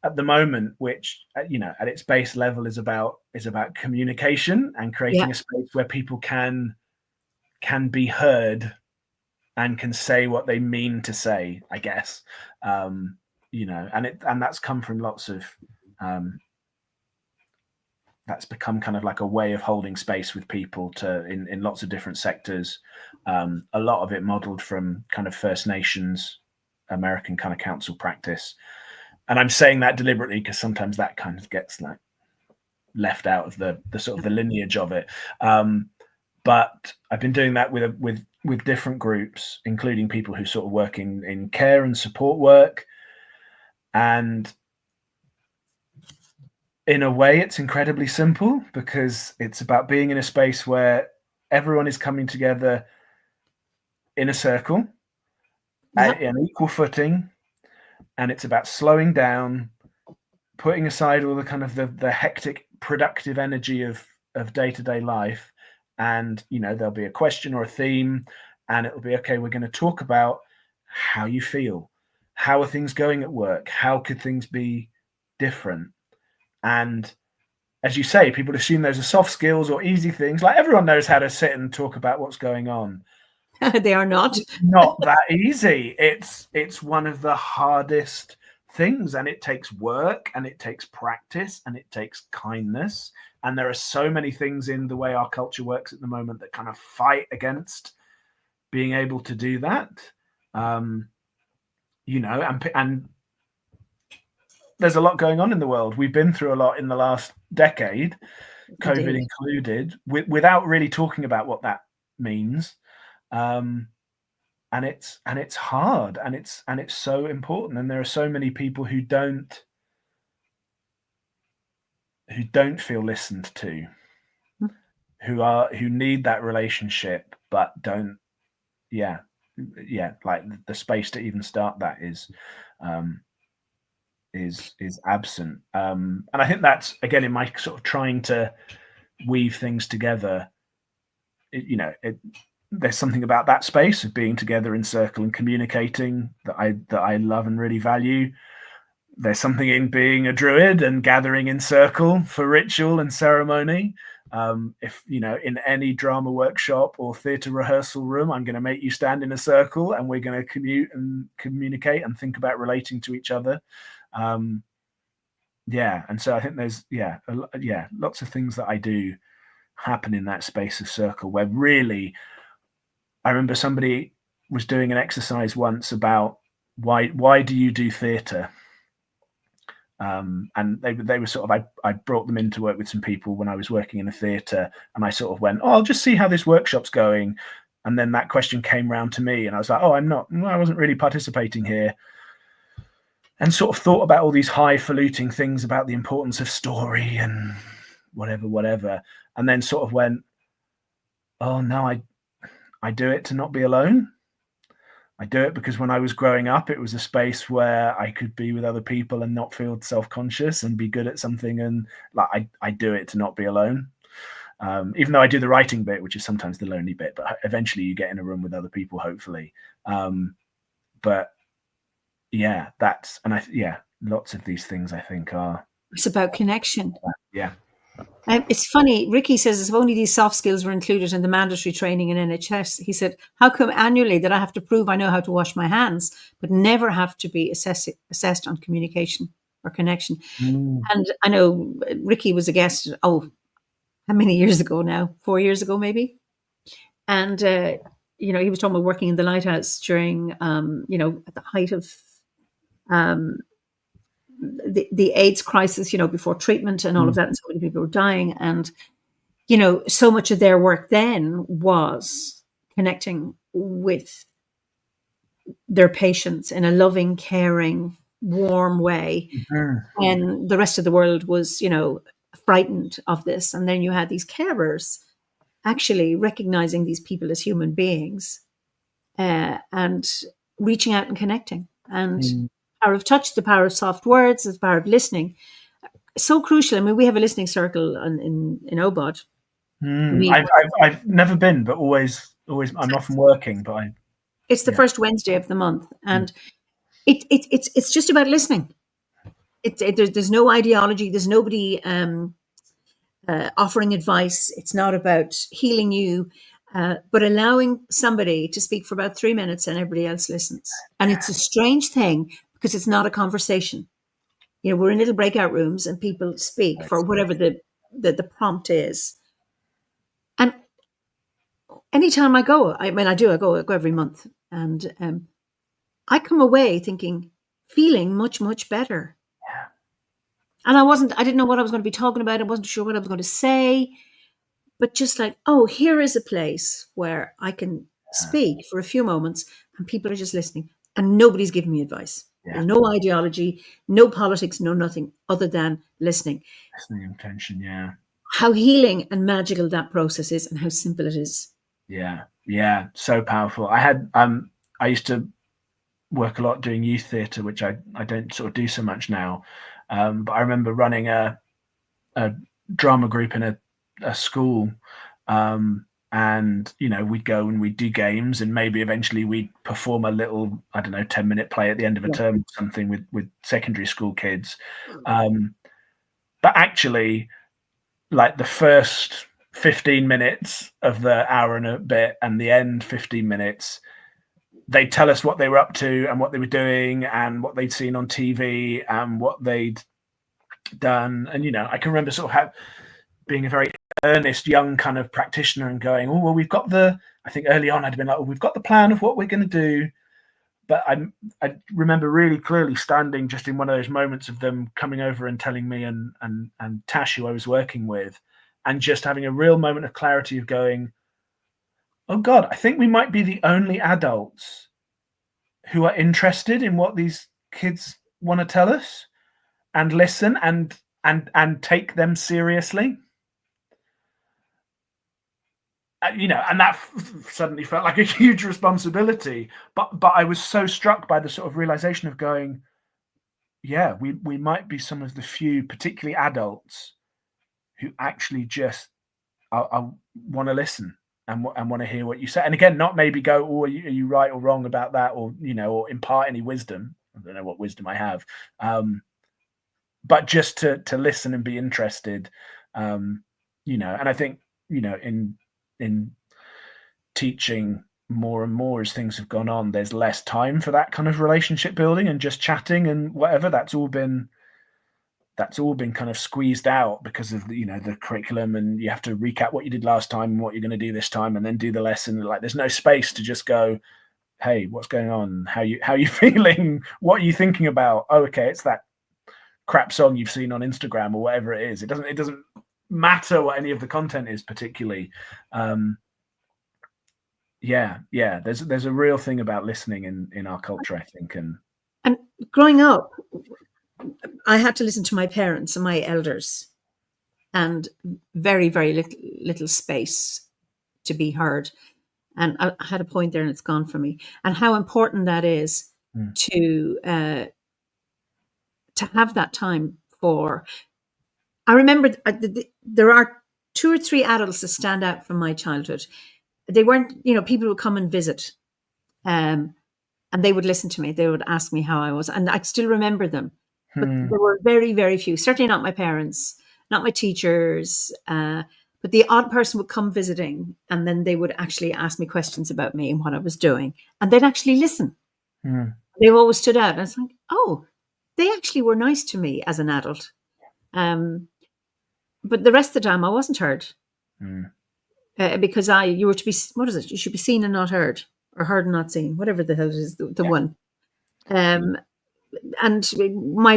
at the moment, which, at its base level is about communication and creating a space where people can be heard and can say what they mean to say, I guess. And that's come from lots of that's become kind of like a way of holding space with people in lots of different sectors. A lot of it modeled from kind of First Nations, American kind of council practice. And I'm saying that deliberately because sometimes that kind of gets like left out of the sort of the lineage of it. But I've been doing that with different groups, including people who sort of work in care and support work. And in a way, it's incredibly simple because it's about being in a space where everyone is coming together in a circle at an equal footing. And it's about slowing down, putting aside all the kind of the hectic, productive energy of day-to-day life. And, there'll be a question or a theme, and it'll be, okay, we're going to talk about how you feel. How are things going at work? How could things be different? And as you say, people assume those are soft skills or easy things. Like everyone knows how to sit and talk about what's going on. They are not. It's not that easy. It's one of the hardest things, and it takes work and it takes practice and it takes kindness. And there are so many things in the way our culture works at the moment that kind of fight against being able to do that. And there's a lot going on in the world. We've been through a lot in the last decade, COVID included, without really talking about what that means. And it's hard, and it's so important. And there are so many people who don't feel listened to, who need that relationship, but don't. Like the space to even start that is absent. And I think that's, again, in my sort of trying to weave things together, there's something about that space of being together in circle and communicating that I love and really value. There's something in being a druid and gathering in circle for ritual and ceremony. If in any drama workshop or theatre rehearsal room, I'm going to make you stand in a circle and we're going to communicate and think about relating to each other. And so I think there's lots of things that I do happen in that space of circle, where really, I remember somebody was doing an exercise once about why do you do theatre? And they were sort of, I brought them in to work with some people when I was working in a theatre, and I sort of went, I'll just see how this workshop's going. And then that question came round to me, and I was like, I wasn't really participating here. And sort of thought about all these highfalutin things about the importance of story and whatever. And then sort of went, oh no, I do it to not be alone. I do it because when I was growing up, it was a space where I could be with other people and not feel self-conscious and be good at something. And like, I do it to not be alone. Even though I do the writing bit, which is sometimes the lonely bit, but eventually you get in a room with other people, hopefully. But yeah, lots of these things I think are. It's about connection. Yeah. It's funny, Ricky says if only these soft skills were included in the mandatory training in NHS, he said, how come annually that I have to prove I know how to wash my hands, but never have to be assessed on communication or connection? And I know Ricky was a guest, how many years ago now? 4 years ago, maybe? And, he was talking about working in the lighthouse during, at the height of the AIDS crisis, before treatment and all of that, and so many people were dying. And, so much of their work then was connecting with their patients in a loving, caring, warm way. And the rest of the world was, frightened of this. And then you had these carers actually recognizing these people as human beings and reaching out and connecting. And the power of touch, the power of soft words, the power of listening. So crucial. I mean, we have a listening circle in OBOD. I've never been, but always I'm often working, but it's the first Wednesday of the month, and it's just about listening. There's no ideology. There's nobody offering advice. It's not about healing you, but allowing somebody to speak for about 3 minutes and everybody else listens. And it's a strange thing because it's not a conversation. You know, we're in little breakout rooms and people speak for whatever the prompt is. And anytime I go, I go every month, and I come away feeling much, much better. Yeah. And I didn't know what I was going to be talking about. I wasn't sure what I was going to say, but just like, oh, here is a place where I can speak for a few moments and people are just listening and nobody's giving me advice. Yeah. There's no ideology, no politics, no nothing other than listening. Listening intention, yeah. How healing and magical that process is and how simple it is. Yeah, so powerful. I used to work a lot doing youth theatre, which I don't sort of do so much now. But I remember running a drama group in a school, and we'd go and we'd do games, and maybe eventually we'd perform a little 10-minute play at the end of a term or something with secondary school kids. But actually, like the first 15 minutes of the hour and a bit and the end 15 minutes, they'd tell us what they were up to and what they were doing and what they'd seen on TV and what they'd done. And, I can remember sort of being a very earnest young kind of practitioner and going, oh, well, I think early on I'd been like, we've got the plan of what we're going to do. But I remember really clearly standing just in one of those moments of them coming over and telling me and Tash, who I was working with, and just having a real moment of clarity of going, oh God, I think we might be the only adults who are interested in what these kids want to tell us and listen and take them seriously. And that suddenly felt like a huge responsibility. But I was so struck by the sort of realization of going, yeah, we might be some of the few, particularly adults, who actually just want to listen and want to hear what you say. And again, not maybe go, oh, are you right or wrong about that, or or impart any wisdom. I don't know what wisdom I have, but just to listen and be interested. And I think in teaching more and more as things have gone on, there's less time for that kind of relationship building and just chatting and whatever. That's all been kind of squeezed out because of the curriculum, and you have to recap what you did last time and what you're going to do this time and then do the lesson. Like there's no space to just go, hey, what's going on? How you feeling? What are you thinking about? Oh, okay, it's that crap song you've seen on Instagram or whatever it is. It doesn't matter what any of the content is particularly. There's a real thing about listening in our culture, I think. And growing up, I had to listen to my parents and my elders, and very, very little space to be heard. And I had a point there and it's gone from me. And how important that is to have that time for. I remember there are 2 or 3 adults that stand out from my childhood. They weren't, people would come and visit, and they would listen to me. They would ask me how I was, and I still remember them. But there were very, very few. Certainly not my parents, not my teachers. But the odd person would come visiting, and then they would actually ask me questions about me and what I was doing, and they'd actually listen. They always stood out, and I was like, oh, they actually were nice to me as an adult. But the rest of the time, I wasn't heard because you were to be. What is it? You should be seen and not heard, or heard and not seen. Whatever the hell is the one. And my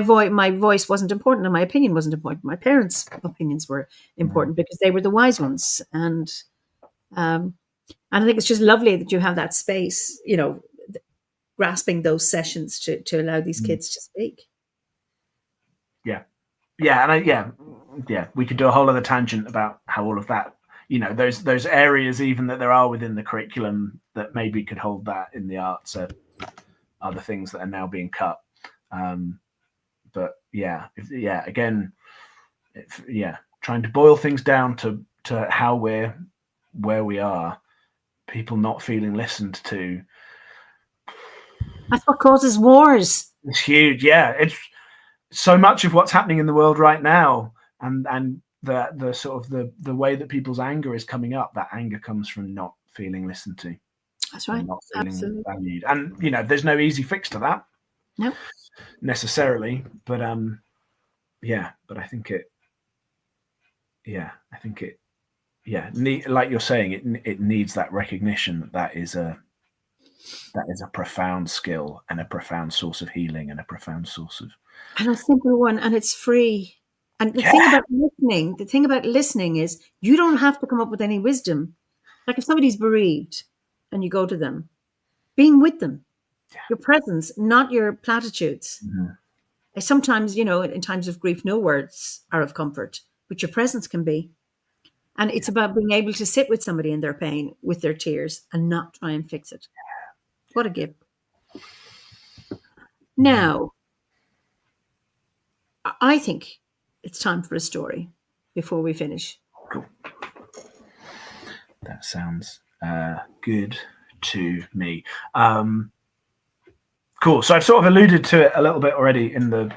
voice wasn't important, and my opinion wasn't important. My parents' opinions were important because they were the wise ones. And I think it's just lovely that you have that space, grasping those sessions to allow these kids to speak. Yeah, and we could do a whole other tangent about how all of that, those areas even that there are within the curriculum that maybe could hold that in the arts are the things that are now being cut. But again, trying to boil things down to how we're where we are, people not feeling listened to. That's what causes wars. It's huge. Yeah, it's so much of what's happening in the world right now, and the sort of the way that people's anger is coming up. That anger comes from not feeling listened to. That's right. Not feeling Absolutely. valued. And there's no easy fix to that. No. Necessarily, but but I think it like you're saying, it needs that recognition that is a profound skill and a profound source of healing and a profound source of, and a simple one, and it's free. And the thing about listening is you don't have to come up with any wisdom. Like if somebody's bereaved and you go to them, being with them, your presence, not your platitudes. Mm-hmm. Sometimes, in times of grief, no words are of comfort, but your presence can be. And it's about being able to sit with somebody in their pain, with their tears, and not try and fix it. What a gift. Now, I think it's time for a story before we finish. Cool. That sounds good to me. Cool. So I've sort of alluded to it a little bit already in the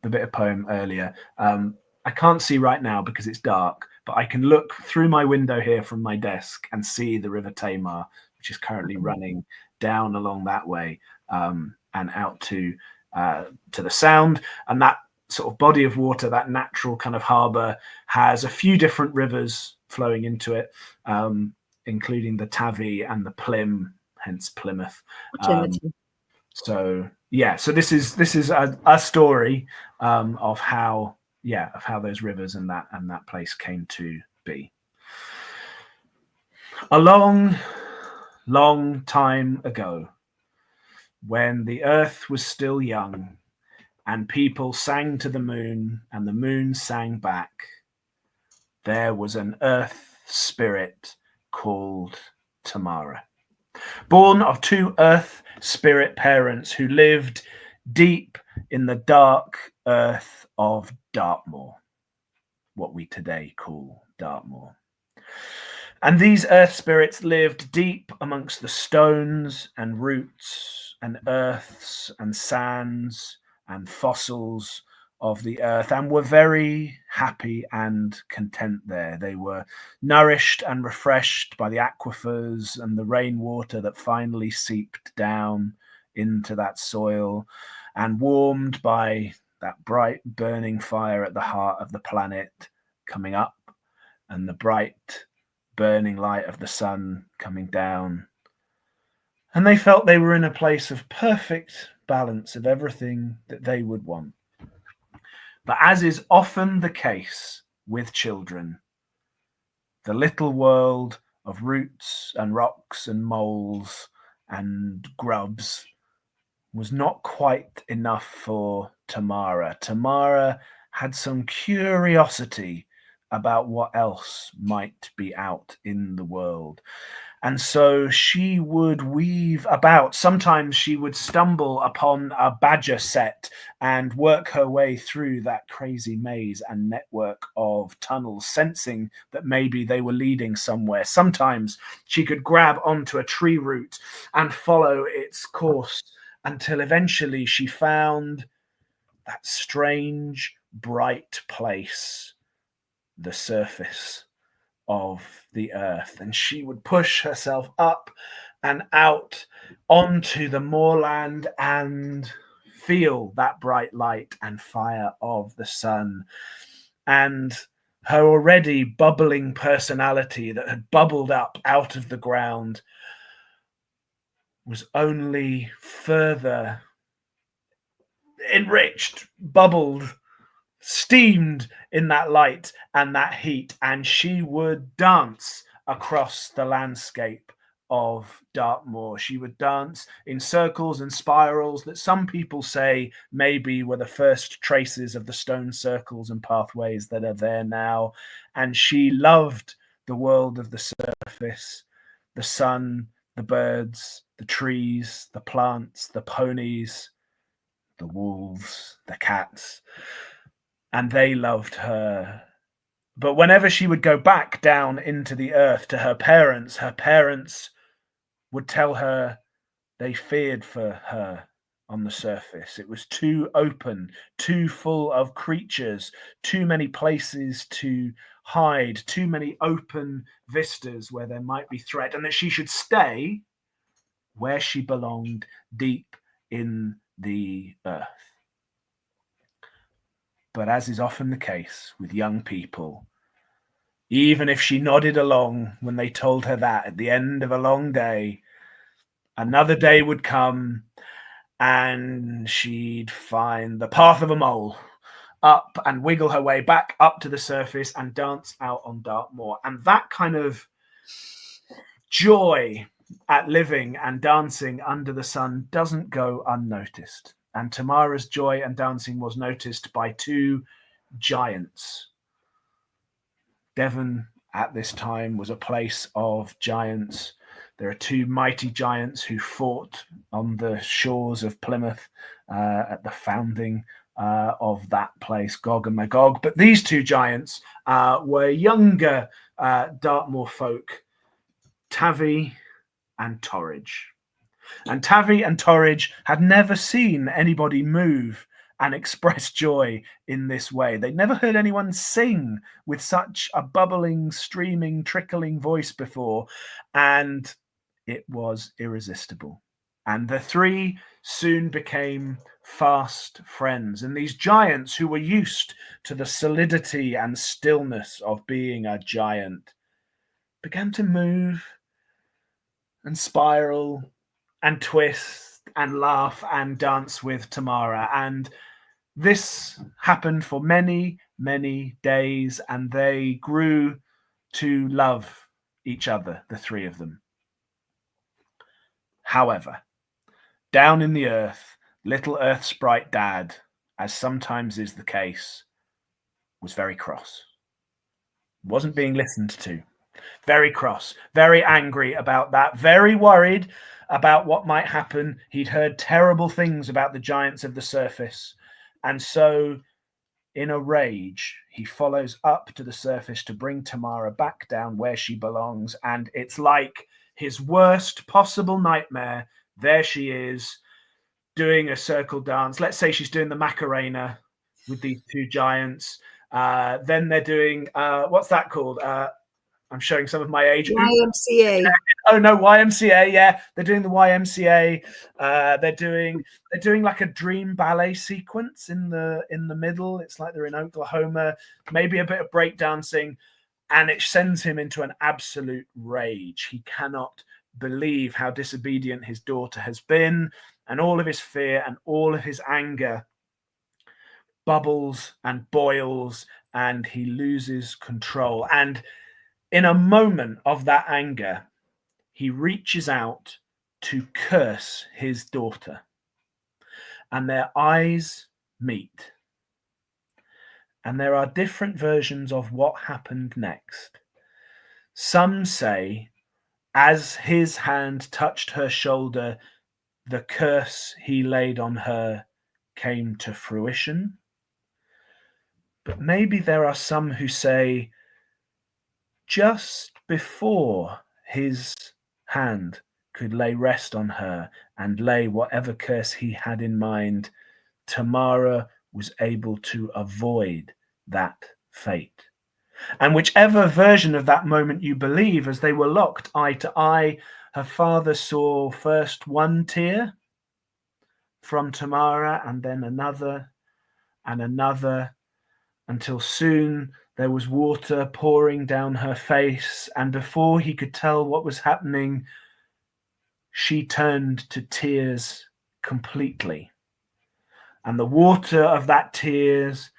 bit of poem earlier. I can't see right now because it's dark, but I can look through my window here from my desk and see the River Tamar, which is currently running down along that way and out to the Sound. And that sort of body of water, that natural kind of harbour, has a few different rivers flowing into it, including the Tavy and the Plym, hence Plymouth. So this is a story of how those rivers and that place came to be. A long, long time ago, when the earth was still young, and people sang to the moon, and the moon sang back, there was an earth spirit called Tamara, born of two earth spirit parents who lived deep in the dark earth of Dartmoor, what we today call Dartmoor. And these earth spirits lived deep amongst the stones and roots and earths and sands and fossils of the earth, and were very happy and content there. They were nourished and refreshed by the aquifers and the rainwater that finally seeped down into that soil, and warmed by that bright burning fire at the heart of the planet coming up, and the bright burning light of the sun coming down. And they felt they were in a place of perfect balance of everything that they would want. But as is often the case with children, the little world of roots and rocks and moles and grubs was not quite enough for Tamara. Tamara had some curiosity about what else might be out in the world. And so she would weave about. Sometimes she would stumble upon a badger set and work her way through that crazy maze and network of tunnels, sensing that maybe they were leading somewhere. Sometimes she could grab onto a tree root and follow its course until eventually she found that strange, bright place, the surface of the earth, and she would push herself up and out onto the moorland and feel that bright light and fire of the sun. And her already bubbling personality that had bubbled up out of the ground was only further enriched, bubbled, steamed in that light and that heat, and she would dance across the landscape of Dartmoor. She would dance in circles and spirals that some people say maybe were the first traces of the stone circles and pathways that are there now. And she loved the world of the surface, the sun, the birds, the trees, the plants, the ponies, the wolves, the cats, and they loved her. But whenever she would go back down into the earth to her parents would tell her they feared for her on the surface. It was too open, too full of creatures, too many places to hide, too many open vistas where there might be threat, and that she should stay where she belonged, deep in the earth. But as is often the case with young people, even if she nodded along when they told her that at the end of a long day, another day would come and she'd find the path of a mole up and wiggle her way back up to the surface and dance out on Dartmoor. And that kind of joy at living and dancing under the sun doesn't go unnoticed. And Tamara's joy and dancing was noticed by two giants. Devon at this time was a place of giants. There are two mighty giants who fought on the shores of Plymouth at the founding of that place, Gog and Magog. But these two giants were younger Dartmoor folk, Tavi and Torridge. And Tavi and Torridge had never seen anybody move and express joy in this way. They'd never heard anyone sing with such a bubbling, streaming, trickling voice before, and it was irresistible. And the three soon became fast friends. And these giants, who were used to the solidity and stillness of being a giant, began to move and spiral and twist and laugh and dance with Tamara. And this happened for many, many days, and they grew to love each other, the three of them. However, down in the earth, little Earth Sprite Dad, as sometimes is the case, was very cross. Wasn't being listened to. Very cross, very angry about that, very worried about what might happen. He'd heard terrible things about the giants of the surface. And so, in a rage, he follows up to the surface to bring Tamara back down where she belongs. And it's like his worst possible nightmare. There she is, doing a circle dance. Let's say she's doing the Macarena with these two giants. Then they're doing, what's that called? I'm showing some of my age. YMCA. Oh no, YMCA. Yeah, they're doing the YMCA. They're doing like a dream ballet sequence in the middle. It's like they're in Oklahoma. Maybe a bit of breakdancing, and it sends him into an absolute rage. He cannot believe how disobedient his daughter has been, and all of his fear and all of his anger bubbles and boils, and he loses control. And in a moment of that anger, he reaches out to curse his daughter, and their eyes meet. And there are different versions of what happened next. Some say, as his hand touched her shoulder, the curse he laid on her came to fruition. But maybe there are some who say, just before his hand could lay rest on her and lay whatever curse he had in mind, Tamara was able to avoid that fate. And whichever version of that moment you believe, as they were locked eye to eye, her father saw first one tear from Tamara, and then another and another, until soon there was water pouring down her face, and before he could tell what was happening, she turned to tears completely. And the water of that tears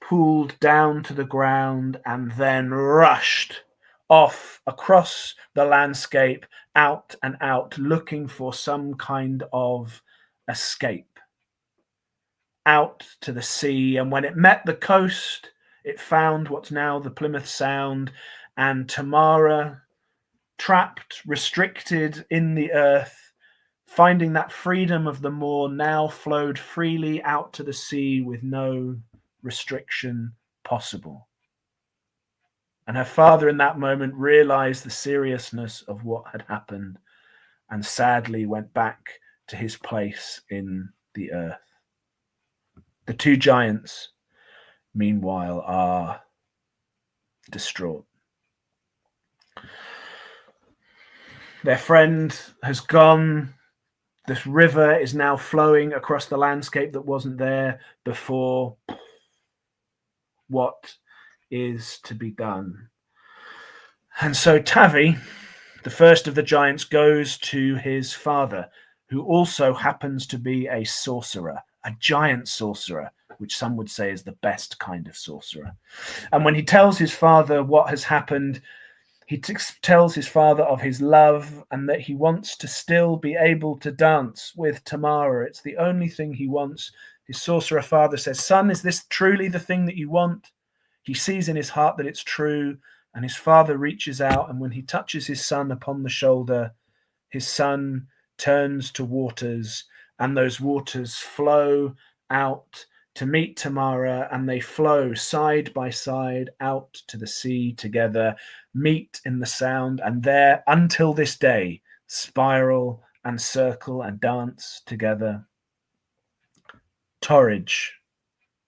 pooled down to the ground and then rushed off across the landscape, out and out, looking for some kind of escape, out to the sea. And when it met the coast, it found what's now the Plymouth Sound, and Tamara, trapped, restricted in the earth, finding that freedom of the moor, now flowed freely out to the sea with no restriction possible. And her father in that moment realized the seriousness of what had happened and sadly went back to his place in the earth. The two giants, meanwhile, are distraught. Their friend has gone. This river is now flowing across the landscape that wasn't there before. What is to be done? And so Tavi, the first of the giants, goes to his father, who also happens to be a sorcerer, a giant sorcerer, which some would say is the best kind of sorcerer. And when he tells his father what has happened, he tells his father of his love and that he wants to still be able to dance with Tamara. It's the only thing he wants. His sorcerer father says, "Son, is this truly the thing that you want?" He sees in his heart that it's true, and his father reaches out, and when he touches his son upon the shoulder, his son turns to waters, and those waters flow out to meet Tamara, and they flow side by side out to the sea together, meet in the Sound, and there, until this day, spiral and circle and dance together. Torridge,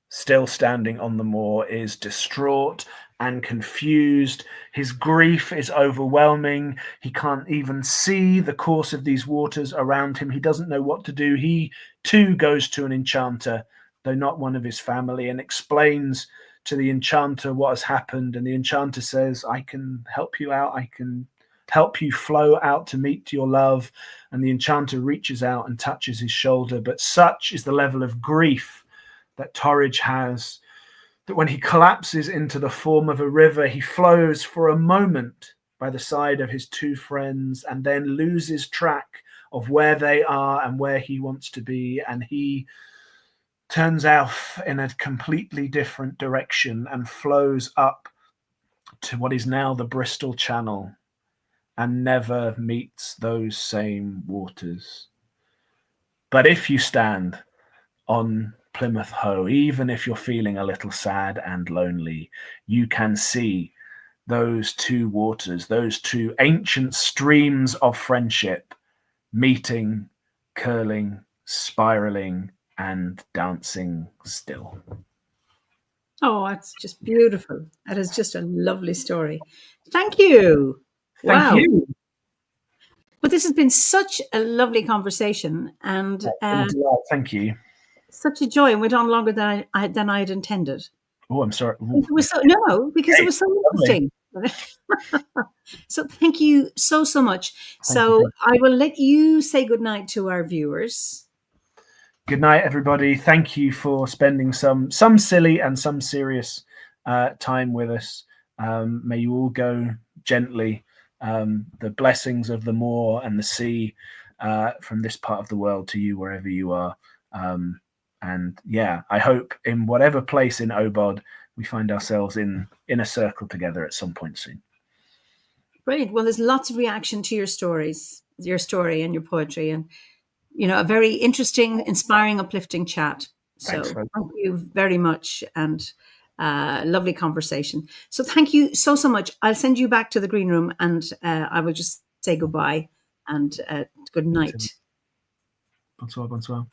still standing on the moor, is distraught and confused. His grief is overwhelming. He can't even see the course of these waters around him. He doesn't know what to do. He too goes to an enchanter, though not one of his family, and explains to the enchanter what has happened. And the enchanter says, "I can help you out. I can help you flow out to meet your love." And the enchanter reaches out and touches his shoulder. But such is the level of grief that Torridge has, that when he collapses into the form of a river, he flows for a moment by the side of his two friends and then loses track of where they are and where he wants to be. And he turns off in a completely different direction and flows up to what is now the Bristol Channel and never meets those same waters. But if you stand on Plymouth Hoe, even if you're feeling a little sad and lonely, you can see those two waters, those two ancient streams of friendship meeting, curling, spiraling, and dancing still. Oh, that's just beautiful. That is just a lovely story. Thank you. Thank you. But this has been such a lovely conversation, and thank you. Such a joy, and went on longer than I had intended. Oh, I'm sorry. It was because it was so interesting. So thank you so much. So I will let you say goodnight to our viewers. Good night, everybody. Thank you for spending some silly and some serious time with us. May you all go gently. The blessings of the moor and the sea from this part of the world to you wherever you are. And yeah, I hope in whatever place in Obod we find ourselves in a circle together at some point soon. Brilliant. Well, there's lots of reaction to your story and your poetry, and a very interesting, inspiring, uplifting chat. So thank you very much, and lovely conversation. So thank you so much. I'll send you back to the green room, and I will just say goodbye and good night. Bonsoir, bonsoir.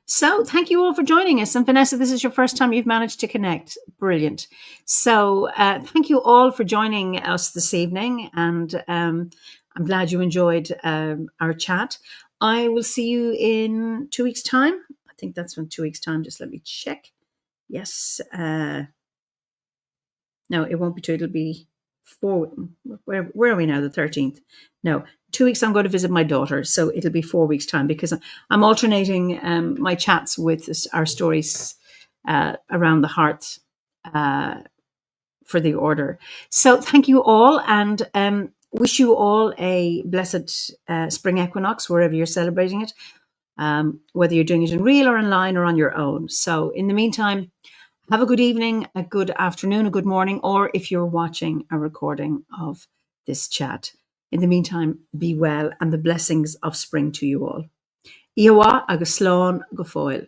So thank you all for joining us. And Vanessa, this is your first time you've managed to connect. Brilliant. So thank you all for joining us this evening. And I'm glad you enjoyed our chat. I will see you in 2 weeks' time. I think that's in 2 weeks' time. Just let me check. Yes. No, it won't be 2. It'll be 4. Where are we now? The 13th. No, 2 weeks I'm going to visit my daughter. So it'll be 4 weeks' time, because I'm alternating my chats with our stories around the hearth for the order. So thank you all, and wish you all a blessed spring equinox wherever you're celebrating it, whether you're doing it in real or online or on your own. So in the meantime, have a good evening, a good afternoon, a good morning, or if you're watching a recording of this chat. In the meantime, be well, and the blessings of spring to you all. Ihawa agus slán go fóill.